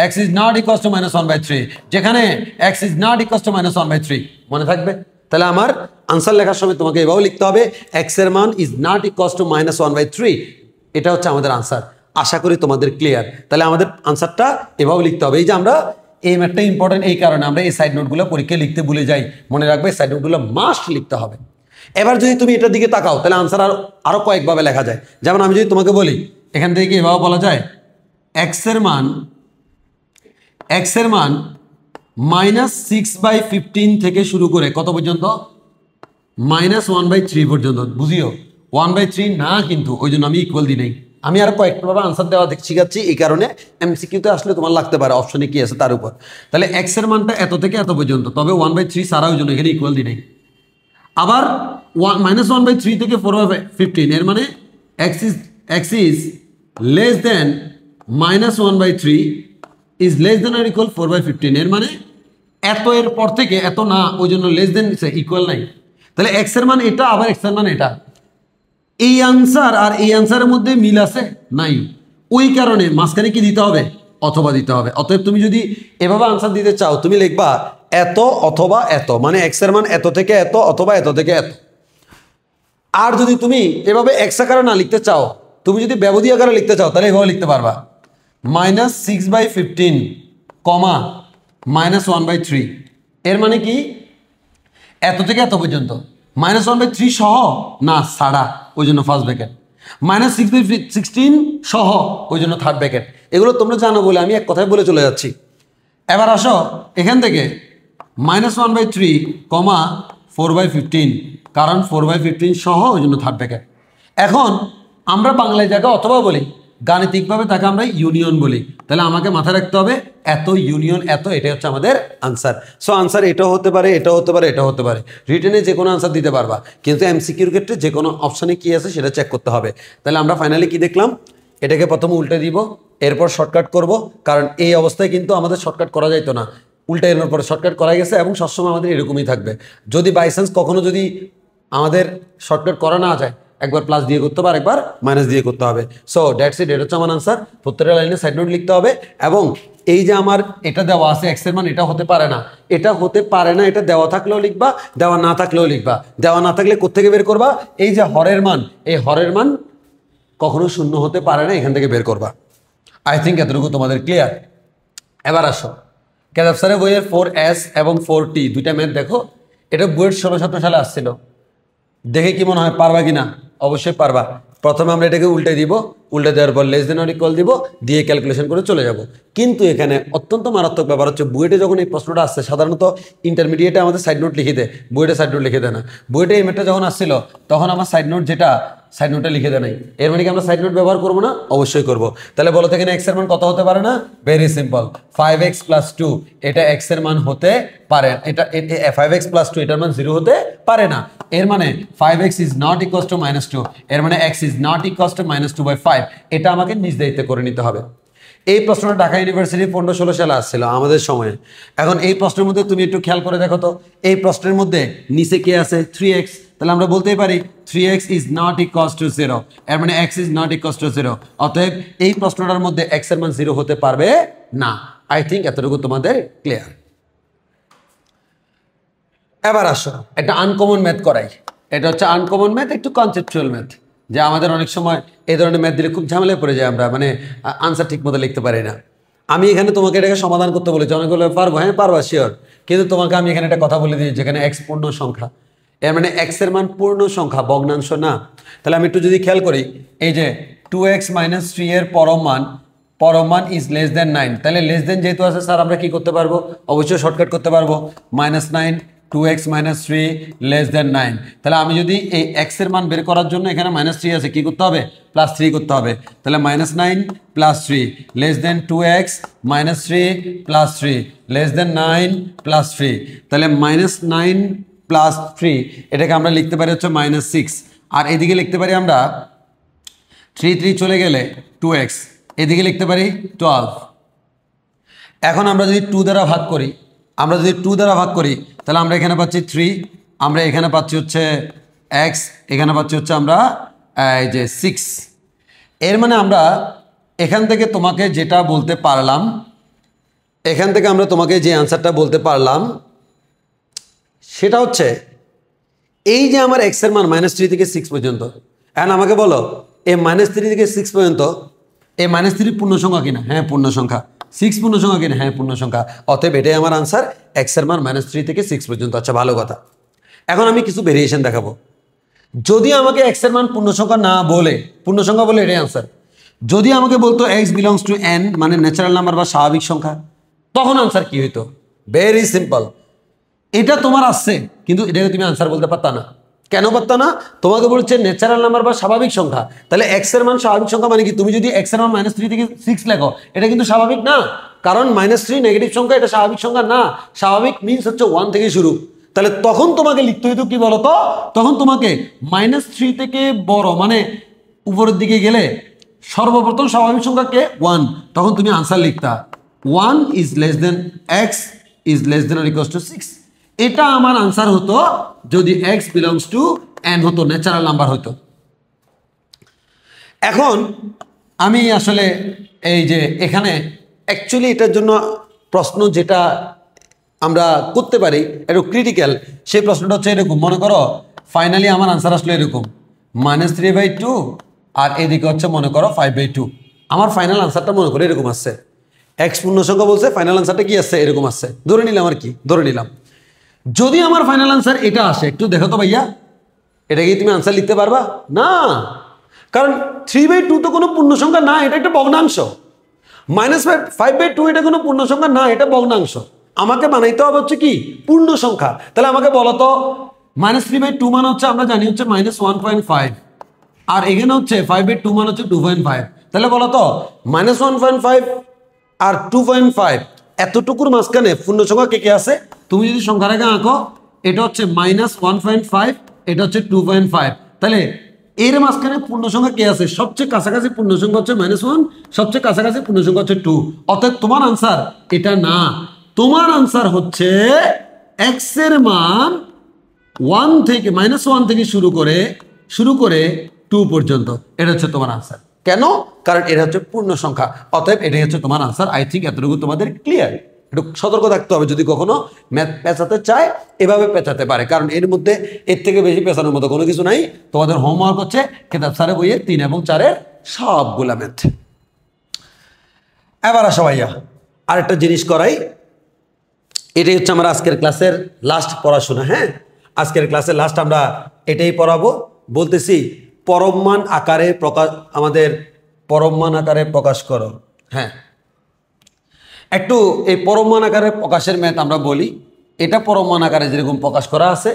x is not equals to -1/3, যেখানে x is not equals to -1/3। মনে থাকবে? তাহলে আমার আনসার লেখার সময় তোমাকে এভাবে লিখতে হবে x এর মান is not equals to -1/3। এটা হচ্ছে আমাদের আনসার। আশা করি তোমাদের ক্লিয়ার। তাহলে আমাদের আনসারটা এভাবে লিখতে হবে। এই যে আমরা এই ম্যাথটা ইম্পর্টেন্ট, এই কারণে আমরা এই সাইড নোটগুলো পরীক্ষায় লিখতে ভুলে যাই। মনে রাখবে সাইড নোটগুলো মাস্ট লিখতে হবে। এবার যদি তুমি এটার দিকে তাকাও, তাহলে আনসার আরো কয়েকভাবে লেখা যায়। যেমন আমি যদি তোমাকে বলি এখান থেকে এভাবে বলা যায় x এর মান -6/15 থেকে শুরু করে কত পর্যন্ত? -1/3 পর্যন্ত। বুঝিও 1/3 না, কিন্তু ওই জন্য আমি ইকুয়াল দিই নেই। আমি আরো কয়েকটা ভাবে আনসার দেওয়া শিখাচ্ছি, এই কারণে এমসিকিউতে আসলে তোমার লাগতে পারে অপশনে কি আছে তার উপর। তাহলে x এর মানটা এত থেকে এত পর্যন্ত, তবে 1/3 ছাড়া, ওই জন্য এখানে ইকুয়াল দিই নেই। আবার -1/3 থেকে 4/15, এর মানে x is less than -1/3 is less than or equal 4/15, এর মানে এত এর পর থেকে এত না, ওই জন্য লেস দেন ইকুয়াল নাই। তাহলে এক্স এর মান এটা, আবার এক্স এর মান এটা, এই আনসার আর এই আনসারের মধ্যে মিল আছে নাই, ওই কারণে মাঝখানে কি দিতে হবে, অথবা দিতে হবে। অতএব তুমি যদি এভাবে আনসার দিতে চাও, তুমি লিখবা এত অথবা এত, মানে এক্স এর মান এত থেকে এত অথবা এত থেকে এত। আর যদি তুমি এভাবে এক্স আকারে না লিখতে চাও, তুমি যদি ব্যবধি আকারে লিখতে চাও, তাহলে এভাবে লিখতে পারবা -6/15, -1/3। এর মানে কি এত থেকে এত পর্যন্ত, -1/3 সহ না ছাড়া, ওই জন্য ফার্স্ট ব্র্যাকেট, -6/16 সহ, ওই জন্য থার্ড ব্র্যাকেট। এগুলো তোমরা জানো বলে আমি এক কথায় বলে চলে যাচ্ছি। এবার আসো এখান থেকে -1/3, 4/15, কারণ 4/15 সহ, ওই জন্য থার্ড ব্র্যাকেট। এখন আমরা বাংলায় যাকে অথবা বলি, গাণিতিকভাবে তাকে আমরা ইউনিয়ন বলি। তাহলে আমাকে মাথায় রাখতে হবে এত ইউনিয়ন এত, এটাই হচ্ছে আমাদের আনসার। সো আনসার এটাও হতে পারে, এটাও হতে পারে, এটাও হতে পারে। রিটেনে যে কোনো আনসার দিতে পারবা, কিন্তু এমসিকিউর ক্ষেত্রে যে কোনো অপশানে কী আছে সেটা চেক করতে হবে। তাহলে আমরা ফাইনালি কি দেখলাম, এটাকে প্রথমে উল্টে দিব, এরপর শর্টকাট করব, কারণ এই অবস্থায় কিন্তু আমাদের শর্টকাট করা যাইতো না, উল্টে এর পরে শর্টকাট করা গেছে, এবং সবসময় আমাদের এরকমই থাকবে। যদি বাইচান্স কখনো যদি আমাদের শর্টকাট করা না যায়, একবার প্লাস দিয়ে করতে হবে, আরেকবার মাইনাস দিয়ে করতে হবে। সো দ্যাটস ইট, এটা হচ্ছে আমার আনসার। প্রত্যেকটা লাইনে সাইড নোট লিখতে হবে, এবং এই যে আমার এটা দেওয়া আছে এক্স এর মান, এটা হতে পারে না, এটা হতে পারে না, এটা দেওয়া থাকলেও লিখবা, দেওয়া না থাকলেও লিখবা। দেওয়া না থাকলে কোত্থেকে বের করবা, এই যে হরের মান, এই হরের মান কখনো শূন্য হতে পারে না, এখান থেকে বের করবা। আই থিঙ্ক এতটুকু তোমাদের ক্লিয়ার। এবার আসো কেদাব স্যারের বইয়ের 4S এবং 4T দুইটা ম্যাথ দেখো। এটা বইয়ের 16-17 সালে আসছিল। দেখে কি মনে হয় পারবা কিনা? অবশ্যই পারবা। প্রথমে আমরা এটাকে উল্টে দিব, উল্টে দেওয়ার পর লেস দেন অর ইকুয়াল দিব, দিয়ে ক্যালকুলেশন করে চলে যাব। কিন্তু এখানে অত্যন্ত মারাত্মক ব্যাপার হচ্ছে, বুয়েটে যখন এই প্রশ্নটা আসছে, সাধারণত ইন্টারমিডিয়েটে আমাদের সাইড নোট লিখে দেয়, বুয়েটে সাইড নোট লিখে দেয় না। বুয়েটে এই ম্যাথটা যখন আসছিল, তখন আমার সাইড নোট যেটা, সাইড নোটটা লিখে দেয় নাই। এর মানে কি আমরা সাইড নোট ব্যবহার করবো না? অবশ্যই করবো। তাহলে বলো তো এখানে এক্স এর মান কত হতে পারে না? ভেরি সিম্পল, 5x + 2, এটা এক্স এর মান হতে পারে, এটা 5x + 2 এটার মান 0 হতে পারে না। এর মানে 5x is not equals to -2, এর মানে x is not equals to -2/5। এটা আমাকে নিজ দায়িত্বে করে নিতে হবে। এই প্রশ্নটা ঢাকা ইউনিভার্সিটি 15-16 সালে আসছিল আমাদের সময়ে। এখন এই প্রশ্নের মধ্যে তুমি একটু খেয়াল করে দেখো তো, এই প্রশ্নের মধ্যে নিচে কে আছে? 3x। তাহলে আমরা বলতেই পারি 3x is not equals to 0, এর মানে x is not equals to 0। অতএব এই প্রশ্নটার মধ্যে x এর মান 0 হতে পারবে না। আই থিঙ্ক এতটুকু তোমাদের ক্লিয়ার। এবার আসো একটা আনকমন ম্যাথ করাই। এটা হচ্ছে আনকমন ম্যাথ, একটু কনসেপচুয়াল ম্যাথ, যে আমাদের অনেক সময় এই ধরনের ম্যাথ দিলে খুব ঝামেলায় পড়ে যায়, আমরা মানে আনসার ঠিক মতো লিখতে পারি না। আমি এখানে তোমাকে এটাকে সমাধান করতে বলেছি, অনেক বলে পারবো, হ্যাঁ পারবা শিওর, কিন্তু তোমাকে আমি এখানে একটা কথা বলে দিই, যেখানে এক্স পূর্ণ সংখ্যা, এর মানে এক্স এর মান পূর্ণ সংখ্যা, ভগ্নাংশ না। তাহলে আমি একটু যদি খেয়াল করি, এই যে 2x - 3 এর পরম মান ইজ লেস দেন 9, তাহলে লেস দেন যেহেতু আছে স্যার, আমরা কি করতে পারবো? অবশ্যই শর্টকাট করতে পারবো, -9, 2x - 3 লেস দেন 9। তাহলে আমি যদি এই এক্স এর মান বের করার জন্য, এখানে -3 আছে, কি করতে হবে? +3 করতে হবে। তাহলে -9 + 3 less than 2x - 3 + 3 less than 9 + 3। তাহলে -9 + 3, এটাকে আমরা লিখতে পারি হচ্ছে -6, আর এদিকে লিখতে পারি আমরা 3 চলে গেলে 2x, এদিকে লিখতে পারি 12। এখন আমরা যদি 2 দ্বারা ভাগ করি, তাহলে আমরা এখানে পাচ্ছি 3, আমরা এখানে পাচ্ছি হচ্ছে x, এখানে পাচ্ছি হচ্ছে আমরা এই যে 6। এর মানে আমরা এখান থেকে তোমাকে যেটা বলতে পারলাম, এখান থেকে আমরা তোমাকে যে আনসারটা বলতে পারলাম সেটা হচ্ছে, এই যে আমার x এর মান -3 থেকে 6 পর্যন্ত। এখন আমাকে বলো, এই -3 থেকে 6 পর্যন্ত এই -3 পূর্ণ সংখ্যা কিনা? হ্যাঁ পূর্ণ সংখ্যা। 6 পূর্ণ সংখ্যা কিনা? হ্যাঁ পূর্ণ সংখ্যা। অতএব এটাই আমার আনসার, x এর মান -3 থেকে 6 পর্যন্ত। আচ্ছা ভালো কথা। এখন আমি কিছু ভেরিয়েশন দেখাবো। যদি আমাকে x এর মান পূর্ণ সংখ্যা না বলে, পূর্ণ সংখ্যা বলে এটাই আনসার। যদি আমাকে বলতো x belongs to n, মানে ন্যাচারাল নাম্বার বা স্বাভাবিক সংখ্যা, তখন আনসার কি হইতো? ভেরি সিম্পল, এটা তোমার আসছে, কিন্তু এটাকে তুমি আনসার বলতে পারতা না। কেন পারতা না? তোমাকে বলছে ন্যাচারাল নাম্বার বা স্বাভাবিক সংখ্যা। তাহলে x এর মান স্বাভাবিক সংখ্যা মানে কি? তুমি যদি x এর মান -3 থেকে 6 লেখো, এটা কিন্তু স্বাভাবিক না, কারণ -3 নেগেটিভ সংখ্যা, এটা স্বাভাবিক সংখ্যা না। স্বাভাবিক মিনস হচ্ছে 1 থেকে শুরু। তাহলে তখন তোমাকে লিখতে হইতো কি বলতো? তখন তোমাকে -3 থেকে বড়, মানে উপরের দিকে গেলে সর্বপ্রথম স্বাভাবিক সংখ্যাকে 1, তখন তুমি আনসার লিখতা 1 is less than x is less than or equals to 6। এটা আমার আনসার হতো যদি এক্স বিলংস টু এন হতো, ন্যাচারাল নাম্বার হতো। এখন আমি আসলে এই যে এখানে অ্যাকচুয়ালি এটার জন্য প্রশ্ন যেটা আমরা করতে পারি একটু ক্রিটিক্যাল, সেই প্রশ্নটা হচ্ছে এরকম, মনে করো ফাইনালি আমার আনসার আসলে এরকম -3/2 আর এদিকে হচ্ছে মনে করো 5/2। আমার ফাইনাল আনসারটা মনে করো এরকম আসছে, এক্স পূর্ণ সংখ্যা বলছে, ফাইনাল আনসারটা কি আসছে এরকম আসছে, ধরে নিলাম আর কি, ধরে নিলাম। যদি আমার ফাইনাল আনসার এটা আসে, একটু দেখো তো ভাইয়া, এটা কি তুমি আনসার লিখতে পারবা? না, কারণ 3/2 তো কোনো পূর্ণ সংখ্যা না, এটা একটা ভগ্নাংশ। -5/2 এটা কোনো পূর্ণ সংখ্যা না, এটা ভগ্নাংশ। আমাকে বানাইতে হবে হচ্ছে কি পূর্ণ সংখ্যা। তাহলে আমাকে বলো তো -3/2 মানে হচ্ছে আমরা জানি হচ্ছে -1.5, আর এখানে হচ্ছে 5/2 মানে হচ্ছে 2.5। তাহলে বলো তো -1.5 আর 2.5 এতটুকুর মাঝখানে পূর্ণ সংখ্যা কে কে আছে? তুমি যদি সংখ্যা রেখা আঁকো, এটা হচ্ছে -1.5, এটা হচ্ছে 2.5। তাহলে এর মাঝখানে পূর্ণ সংখ্যা কে আছে? সবচেয়ে কাছাকাছি পূর্ণ সংখ্যা হচ্ছে -1, সবচেয়ে কাছাকাছি পূর্ণ সংখ্যা হচ্ছে 2। অর্থাৎ তোমার আনসার এটা না, তোমার আনসার হচ্ছে এক্স এর মান 1 থেকে -1 থেকে শুরু করে 2 পর্যন্ত। এটা হচ্ছে তোমার আনসার। কেন? কারণ এটা হচ্ছে পূর্ণ সংখ্যা, অতএব এটাই হচ্ছে তোমার আনসার। আই থিঙ্ক এতটুকু তোমাদের ক্লিয়ার। একটু সতর্ক থাকতে হবে, যদি কখনো ম্যাথ পেঁচাতে চায় এভাবে পেঁচাতে পারে, কারণ এর মধ্যে এর থেকে বেশি পেঁচানোর মতো কোনো কিছু নাই। তোমাদের হোমওয়ার্ক হচ্ছে কিতাব স্যারের বইয়ের 3 এবং 4-এর সবগুলা ম্যাথ। এবার আসো ভাইয়া আরেকটা জিনিস করাই, এটাই হচ্ছে আমার আজকের ক্লাসের লাস্ট পড়াশোনা। হ্যাঁ, আজকের ক্লাসের লাস্ট আমরা এটাই পড়াবো। বলতেছি পরম মান আকারে প্রকাশ, আমাদের পরম মান আকারে প্রকাশ করো। হ্যাঁ, একটু এই পরম মান আকারে প্রকাশের ম্যাথ আমরা বলি। এটা পরম মান আকারে যেরকম প্রকাশ করা আছে,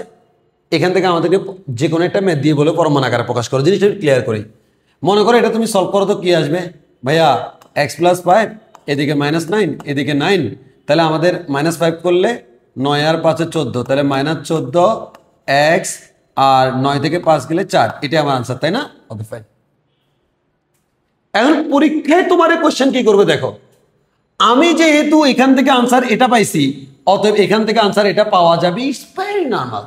এখান থেকে আমাদেরকে যে কোনো একটা ম্যাথ দিয়ে বলে পরম মান আকারে প্রকাশ করো। জিনিসটা ক্লিয়ার করি। মনে করো এটা তুমি সলভ করো তো কি আসবে ভাইয়া? x+5, এদিকে -9, এদিকে 9। তাহলে আমাদের -5 করলে 9 আর 5 14, তাহলে -14 x, আর 9 থেকে 5 গেলে 4। এটা আমার আনসার, তাই না? Okay fine. এখন পরীক্ষায় তোমার কোশ্চেন কি করবে দেখো, আমি যেহেতু এখান থেকে আনসার এটা পাইছি, অতএব এখান থেকে আনসার এটা পাওয়া যাবে, ইটস ভেরি নর্মাল।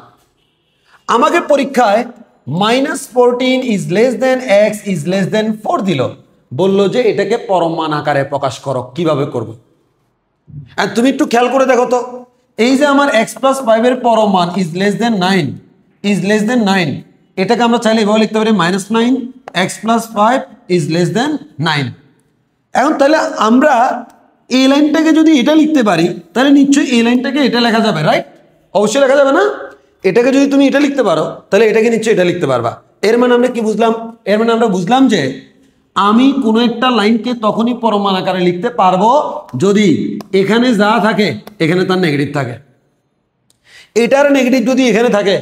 আমাকে পরীক্ষায় -14 is less then x is less দেন 4 দিল, বললো যে এটাকে পরম মান আকারে প্রকাশ করো। কিভাবে করবো? আর তুমি একটু খেয়াল করে দেখো তো, এই যে আমার x+5 এর পরম মান is less then 9, is less দেন 9, এটাকে আমরা চাইলে এভাবে লিখতে পারি -9 x+5 ইজ লেস দেন 9। এখন তাহলে আমরা এই লাইনটাকে যদি এটা লিখতে পারি, তাহলে নিশ্চয়ই এই লাইনটাকে এটা লেখা যাবে, রাইট? অবশ্যই লেখা যাবে না? এটাকে যদি তুমি এটা লিখতে পারো, তাহলে এটাকে নিশ্চয়ই এটা লিখতে পারবা। এর মানে আমরা কি বুঝলাম? এর মানে আমরা বুঝলাম যে আমি কোনো একটা লাইনকে তখনই পরম মান আকারে লিখতে পারবো যদি এখানে যা থাকে এখানে তার নেগেটিভ থাকে। এটার নেগেটিভ যদি এখানে থাকে,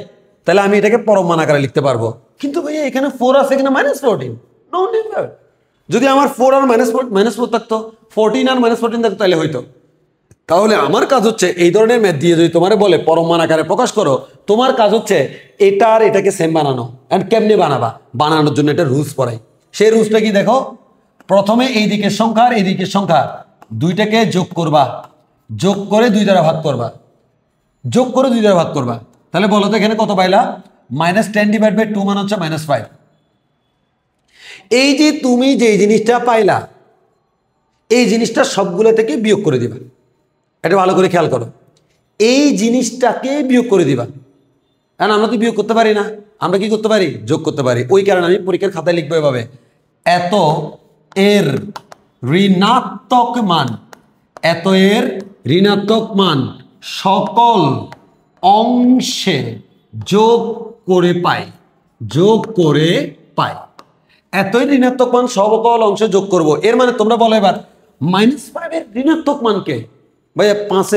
তাহলে আমি এটাকে পরম মান আকারে লিখতে পারবো। কিন্তু ভাইয়া এখানে 4 আছে, এখানে -14, নো নেভার। যদি আমার 4 আর -4 থাকতো, 14 আর -14 থাকতো, তাহলে হইতো। তাহলে আমার কাজ হচ্ছে এই ধরনের ম্যাথ দিয়ে যদি তোমার বলে পরম মান আকারে প্রকাশ করো, তোমার কাজ হচ্ছে এটা আর এটাকে সেম বানানো। এন্ড কেমনে বানাবা? বানানোর জন্য এটা রুলস পড়াই। সেই রুলসটা কি দেখো, প্রথমে এই দিকের সংখ্যা আর এই দিকের সংখ্যা দুইটাকে যোগ করবা, যোগ করে 2 দ্বারা ভাগ করবা, যোগ করে 2 দ্বারা ভাগ করবা। তাহলে বলো তো এখানে কত পাইলা? -10/2 মানে হচ্ছে -5। এই যে তুমি যে জিনিসটা পাইলা, এই জিনিসটা সবগুলো থেকে বিয়োগ করে দিবা। এটা ভালো করে খেয়াল করো, এই জিনিসটাকে বিয়োগ করে দিবা। কারণ আমরা তো বিয়োগ করতে পারি না, আমরা কি করতে পারি? যোগ করতে পারি। ওই কারণে আমি পরীক্ষার খাতায় লিখবো এভাবে, এত এর ঋণাত্মক মান, এত এর ঋণাত্মক মান সকল অংশে যোগ করে পাই, যোগ করে পাই। এতই ঋণাত্মক মান সকল অংশে যোগ করব। এর মানে তোমরা বলো এবার -5 এর ঋণাত্মক মানকে, ভাইয়া 5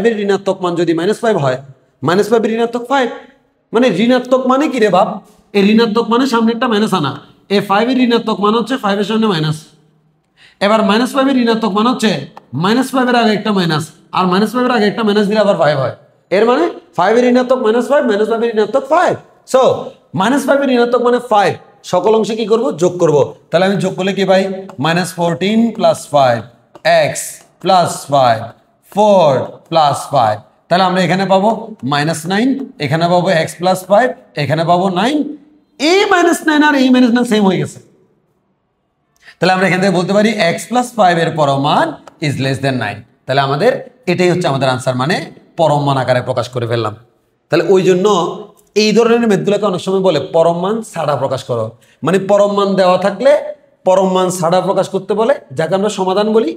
এর ঋণাত্মক মান যদি -5 হয়, -5 এর ঋণাত্মক 5 মানে ঋণাত্মক মানে কি রে বাপ? এই ঋণাত্মক মানে সামনে একটা মাইনাস আনা। এই 5 এর ঋণাত্মক মান হচ্ছে 5 এর সামনে মাইনাস। এবার -5 এর ঋণাত্মক মান হচ্ছে -5 এর আগে একটা মাইনাস, আর -5 এর আগে একটা মাইনাস দিলে আবার 5 হয়। এর মানে 5 এর ঋণাত্মক -5, -5 এর ঋণাত্মক 5। সো -5 এর ঋণাত্মক মানে 5, সকল অংশে কি করব? যোগ করব। তাহলে আমি যোগ করলে কি পাই? -14 + 5 x প্লাস 5 4 প্লাস 5, তাহলে আমরা এখানে পাবো -9, এখানে পাবো x প্লাস 5, এখানে পাবো 9, a -9 আর a -9 সেম হয়ে গেছে। তাহলে আমরা এখান থেকে বলতে পারি x প্লাস 5 এর পরম মান ইজ লেস দেন 9। তাহলে আমাদের এটাই হচ্ছে আমাদের আনসার, মানে পরম মান আকারে প্রকাশ করে ফেললাম। তাহলে ওই জন্য এই ধরনের মেথগুলোকে অনেক সময় বলে পরম মান ছাড়া প্রকাশ করো, মানে পরম মান দেওয়া থাকলে পরম মান ছাড়া প্রকাশ করতে বলে, যাকে আমরা সমাধান বলি।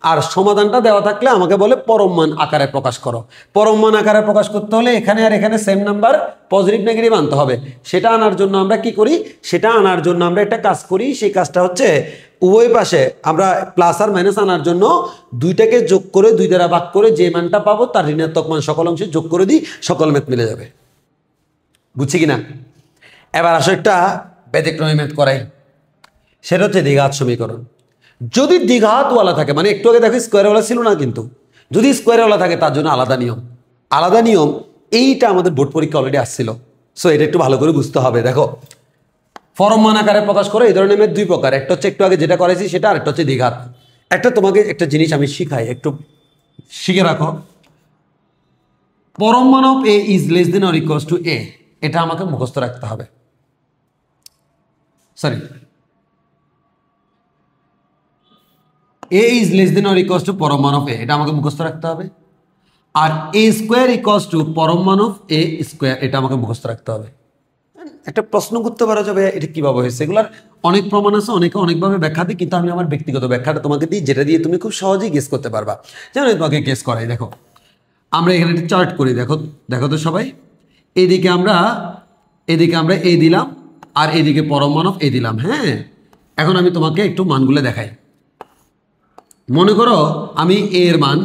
আর সমাধানটা দেওয়া থাকলে আমাকে বলে পরম মান আকারে প্রকাশ করো। পরম মান আকারে প্রকাশ করতে হলে এখানে আর এখানে সেম নাম্বার পজিটিভ নেগেটিভ আনতে হবে। সেটা আনার জন্য আমরা কি করি, সেটা আনার জন্য আমরা একটা কাজ করি। সেই কাজটা হচ্ছে উভয় পাশে আমরা প্লাস আর মাইনাস আনার জন্য দুইটাকে যোগ করে 2 দ্বারা ভাগ করে যে মানটা পাবো তার ঋণাত্মক মান সকল অংশে যোগ করে দিই, সকল ম্যাথ মিলে যাবে। বুঝছি কিনা? এবার আসো একটা ব্যতিক্রমী ম্যাথ করাই, সেটা হচ্ছে দ্বিঘাত সমীকরণ। যদি দ্বিঘাতওয়ালা থাকে, মানে একটু আগে দেখো স্কোয়ারওয়ালা ছিল না, কিন্তু যদি স্কোয়ারওয়ালা থাকে তার জন্য আলাদা নিয়ম। আলাদা নিয়ম এইটা আমাদের বোর্ড পরীক্ষা অলরেডি আসছিল, সো এটা একটু ভালো করে বুঝতে হবে। দেখো, পরম মান আকারে প্রকাশ করে এই ধরনের ম্যাথ 2 প্রকার, একটা হচ্ছে একটু আগে যেটা করেছি সেটা, আর একটা হচ্ছে দ্বিঘাত। একটা তোমাকে একটা জিনিস আমি শিখাই, একটু শিখে রাখো। পরম মান of a is less than or equals to a, এটা আমাকে মুখস্থ রাখতে হবে। Sorry, a is less than or equals to পরম মান অফ এ, এটা আমাকে মুখস্থ রাখতে হবে। আর এ স্কোয়ার ইকুয়ালস টু পরম মান অফ এ স্কোয়ার, এটা আমাকে মুখস্থ রাখতে হবে। একটা প্রশ্ন করতে পারা যাবে এটা কিভাবে হয়েছে, এগুলার অনেক প্রমাণ আছে, অনেকে অনেকভাবে ব্যাখ্যা দিই, কিন্তু আমি আমার ব্যক্তিগত ব্যাখ্যাটা তোমাকে দিই, যেটা দিয়ে তুমি খুব সহজেই গেস করতে পারবা। যেন তোমাকে গেস করাই। দেখো, আমরা এখানে একটা চার্ট করি, দেখো দেখো তো সবাই, এদিকে আমরা এ দিলাম আর এদিকে পরম মান অফ এ দিলাম। হ্যাঁ, এখন আমি তোমাকে একটু মানগুলো দেখাই। মনে করো আমি এ এর মান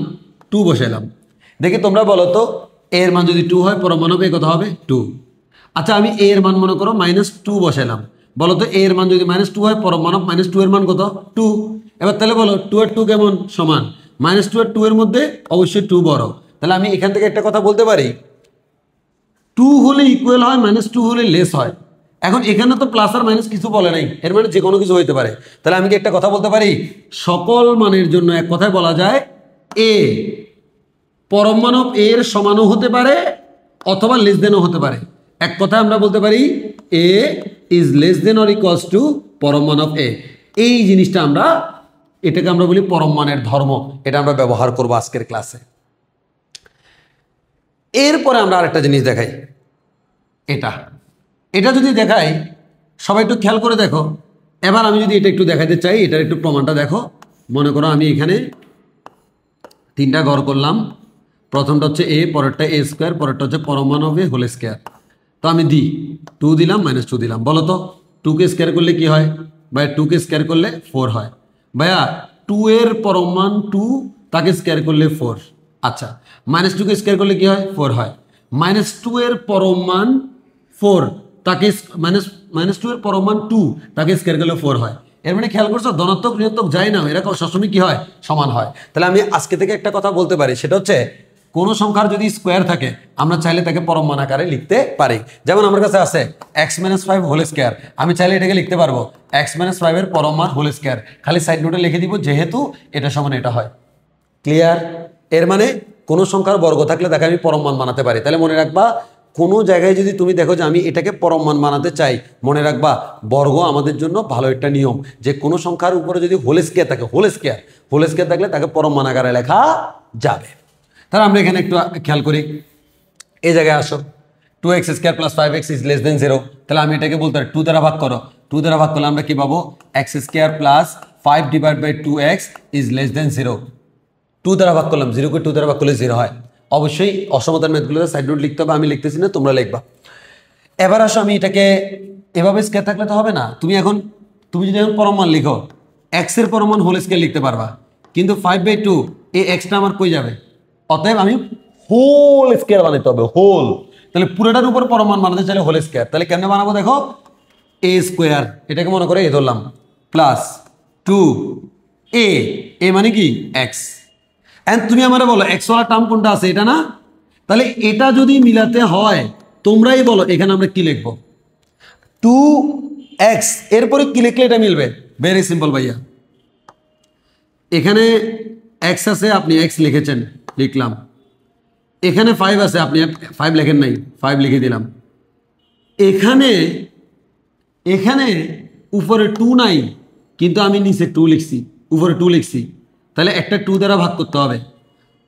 2 বসাইলাম, দেখি তোমরা বলো তো এ এর মান যদি 2 হয় পরম মান অফ এ কত হবে? 2। আচ্ছা, আমি এ এর মান মনে করো -2 বসাইলাম, বলো তো এ এর মান যদি -2 হয় পরম মান অফ -2 এর মান কত? 2। এবার তাহলে বলো 2 আর 2 কেমন সমান? -2 আর 2 এর মধ্যে অবশ্যই 2 বড়। তাহলে আমি এখান থেকে একটা কথা বলতে পারি, 2 হলে ইকুয়াল হয়, -2 হলে লেস হয়। এখন এখানে তো প্লাস আর মাইনাস কিছু বলে নাই, এর মানে যে কোনো কিছু হইতে পারে। তাহলে আমি কি একটা কথা বলতে পারি, সকল মানের জন্য এক কথায় বলা যায় এ পরম মান অফ এর সমানও হতে পারে অথবা লেস দেনও হতে পারে। এক কথায় আমরা বলতে পারি a is less than or equals to পরম মান অফ এ। এই জিনিসটা আমরা, এটাকে আমরা বলি পরম মানের ধর্ম। এটা আমরা ব্যবহার করব আজকের ক্লাসে। এরপরে আমরা আরেকটা জিনিস দেখাই, এটা যদি দেখাই, সবাই একটু খেয়াল করে দেখো। এবার আমি যদি এটা একটু দেখাতে চাই, এটার একটু প্রমাণটা দেখো। মনে করো আমি এখানে 3টা ঘর করলাম, প্রথমটা হচ্ছে এ, পরেরটা এ স্কোয়ার, পরেরটা হচ্ছে পরম মান অফ এ হোল স্কোয়ার। তো আমি দিই 2 দিলাম, -2 দিলাম। বলো তো 2কে স্কোয়ার করলে কি হয়? ভাইয়া 2কে স্কোয়ার করলে 4 হয়। ভাইয়া 2 এর পরম মান 2, তাকে স্কোয়ার করলে 4। আচ্ছা, -2কে স্কোয়ার করলে কি হয়? 4 হয়। -2 এর পরম মান 4, তাকে -2 এর পরম মান 2, তাকে স্কোয়ার করলে 4 হয়। এর মানে খেয়াল করছো, ধনাত্মক ঋণাত্মক যায় না, এরা সবসময় কি হয়? সমান হয়। তাহলে আমি আজকে থেকে একটা কথা বলতে পারি, সেটা হচ্ছে কোন সংখ্যার যদি স্কোয়ার থাকে আমরা চাইলে তাকে পরম মান আকারে লিখতে পারি। যেমন আমার কাছে আছে x-5 হোল স্কোয়ার, আমি চাইলে এটাকে লিখতে পারবো x-5 এর পরম মান হোল স্কোয়ার। খালি সাইড নোটে লিখে দিব যেহেতু এটা সমান এটা হয়। ক্লিয়ার? এর মানে কোনো সংখ্যার বর্গ থাকলে তাকে আমি পরম মান বানাতে পারি। তাহলে মনে রাখবা, কোনো জায়গায় যদি তুমি দেখো যে আমি এটাকে পরম মান বানাতে চাই, মনে রাখবা বর্গ আমাদের জন্য ভালো একটা নিয়ম, যে কোনো সংখ্যার উপরে যদি হোল স্কোয়ার থাকে, হোল স্কোয়ার থাকলে তাকে পরম মান আকারে লেখা যাবে। তাহলে আমরা এখানে একটু খেয়াল করি, এই জায়গায় আসো, 2x square plus 5x is less than 0। তাহলে আমি এটাকে বলতে পারি 2 দ্বারা ভাগ করো। 2 দ্বারা ভাগ করলে আমরা কি পাবো? x square plus 5 divide by 2x is less than 0। 2 দ্বারা ভাগ করলাম, 0কে 2 দ্বারা ভাগ করলে 0 হয়। অবশ্যই অসমতার ম্যাথগুলোতে সাইড নোট লিখতে হবে, আমি লিখতেছি না, তোমরা লিখবা। এবার আসো, আমি এটাকে এভাবে স্কোয়ার থাকলে তো হবে না। তুমি যদি এখন পরম মান লিখো, x এর পরম মান হোল স্কোয়ার লিখতে পারবা, কিন্তু 5/2 এই এক্সটা আমার কই যাবে? অতএব আমি হোল স্কোয়ার বানাতে হবে, হোল। তাহলে পুরোটার উপর পরম মান বানাতে চাইলে হোল স্কোয়ার। তাহলে কেমনে বানাবো দেখো, এ স্কোয়ার, এটাকে মনে করে এ ধরলাম, প্লাস 2a, এ মানে কি x। এন্ড তুমি আমারে বলো এক্স ওয়ালা টার্ম কোনটা আছে? এটা না? তাহলে এটা যদি মিলাতে হয় তোমরাই বলো, এখানে আমরা কি লিখবো? 2x, এরপরে কি লিখলে এটা মিলবে? ভেরি সিম্পল ভাইয়া, এখানে এক্স আছে, আপনি এক্স লিখেছেন, লিখলাম। এখানে 5 আছে, আপনি 5 লেখেন নাই, 5 লিখে দিলাম। এখানে এখানে উপরে 2 নাই, কিন্তু আমি নিচে 2 লিখছি, উপরে 2 লিখছি, তাহলে একটা 2 দ্বারা ভাগ করতে হবে।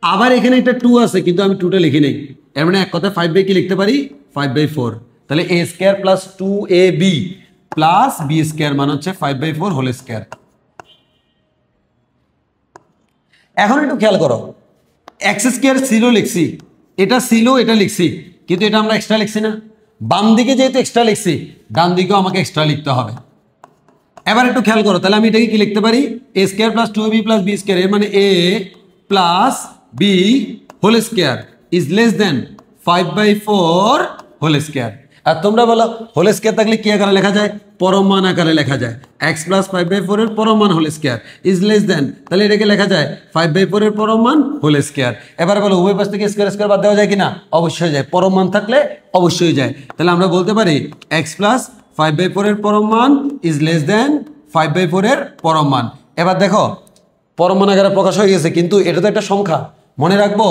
আবার এখানে একটা 2 আছে, কিন্তু আমি 2টা লিখি নাই, এর মানে এক কথায় 5/, কি লিখতে পারি, 5/4। তাহলে a square plus 2ab plus b square মান হচ্ছে 5/4 হোল স্কয়ার। এখন একটু খেয়াল করো, এক্স স্কয়ার ছিল লিখছি, এটা ছিল, এটা লিখছি, কিন্তু এটা আমরা এক্সট্রা লিখছি না। বাম দিকে যেহেতু এক্সট্রা লিখছি, ডান দিকেও আমাকে এক্সট্রা লিখতে হবে। এবার একটু খেয়াল করো, তাহলে আমি এটাকে কি লিখতে পারি, a square plus 2ab plus b square, এর মানে a plus b whole square is less than 5/4 whole square. আর তোমরা বলো হোল স্কয়ার থাকলে কি আকারে লেখা যায়, পরম মান আকারে লেখা যায়। x প্লাস 5/4 এর পরম মান whole square is less than, তাহলে এটাকে লেখা যায় 5/4 এর পরম মান হোল স্কয়ার। এবার বলো উভয় পাশ থেকে স্কয়ার স্কয়ার বাদ দেওয়া যায় কিনা, অবশ্যই যায়, পরম মান থাকলে অবশ্যই যায়। তাহলে আমরা বলতে পারি x প্লাস 5/4 এর পরম মান ইজ লেস দেন 5/4 এর পরম মান। এবার দেখো পরম মান আকারে প্রকাশ হয়ে গেছে, কিন্তু এটা তো একটা সংখ্যা, মনে রাখবো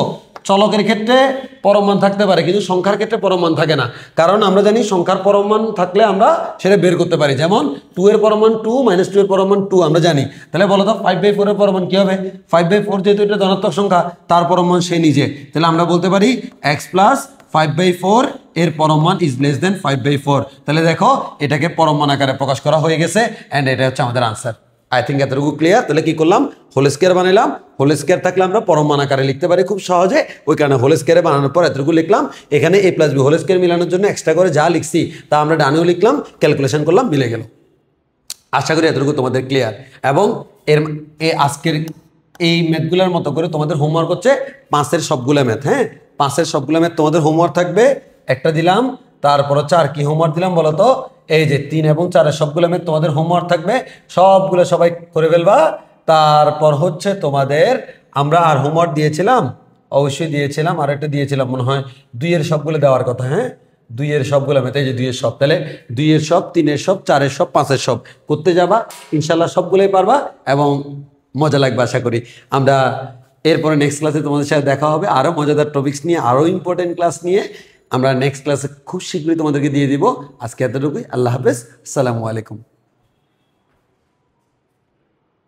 চলকের ক্ষেত্রে পরম মান থাকতে পারে, কিন্তু সংখ্যার ক্ষেত্রে পরম মান থাকে না। কারণ আমরা জানি সংখ্যার পরম মান থাকলে আমরা সেটা বের করতে পারি, যেমন 2 এর পরম মান 2 - 2 এর পরম মান 2 আমরা জানি। তাহলে বলো তো 5/4 এর পরম মান কি হবে, 5/4 যেহেতু এটা ধনাত্মক সংখ্যা, তার পরম মান সে নিজে। তাহলে আমরা বলতে পারি x প্লাস 5/4 এর পরম মান ইজ লেস দেন 5/4। তাহলে দেখো এটাকে পরম মান আকারে প্রকাশ করা হয়ে গেছে, অ্যান্ড এটা হচ্ছে আমাদের আনসার। আই থিঙ্ক এতটুকু ক্লিয়ার। তাহলে কি করলাম, হোল স্কয়ার বানাইলাম। হোল স্কয়ার থাকলে আমরা পরম মান আকারে লিখতে পারি খুব সহজে, ওই কারণে হোল স্কয়ারে বানানোর পর এতটুকু লিখলাম। এখানে a plus b whole square মিলানোর জন্য এক্সট্রা করে যা লিখছি তা আমরা ডানেও লিখলাম, ক্যালকুলেশন করলাম, মিলে গেল। আশা করি এতটুকু তোমাদের ক্লিয়ার। এবং আজকের এই ম্যাথগুলোর মতো করে তোমাদের হোমওয়ার্ক হচ্ছে 5-এর সবগুলো ম্যাথ। হ্যাঁ, 5-এর সবগুলো ম্যাথ তোমাদের হোমওয়ার্ক থাকবে, একটা দিলাম। তারপর হচ্ছে আর কি হোমওয়ার্ক দিলাম বলো তো, এই যে 3 এবং 4-এর সবগুলো ম্যাথ তোমাদের হোমওয়ার্ক থাকবে, সবগুলো সবাই করে ফেলবা। তারপর হচ্ছে তোমাদের আমরা আর হোমওয়ার্ক দিয়েছিলাম, অবশ্যই দিয়েছিলাম, আর একটা দিয়েছিলাম মনে হয় 2-এর সবগুলো দেওয়ার কথা। হ্যাঁ, 2-এর সবগুলো ম্যাথ, এই যে 2-এর সব, তাহলে 2-এর সব, 3-এর সব, 4-এর সব, 5-এর সব করতে যাবা, ইনশাল্লাহ সবগুলোই পারবা এবং মজা লাগবে আশা করি। আমরা এরপরে নেক্সট ক্লাসে তোমাদের সাথে দেখা হবে আরও মজাদার টপিকস নিয়ে, আরও ইম্পর্টেন্ট ক্লাস নিয়ে। আমরা নেক্সট ক্লাসে খুব শীঘ্রই তোমাদেরকে দিয়ে দিব। আজকে এতটুকুই, আল্লাহ হাফেজ, আসসালামু আলাইকুম।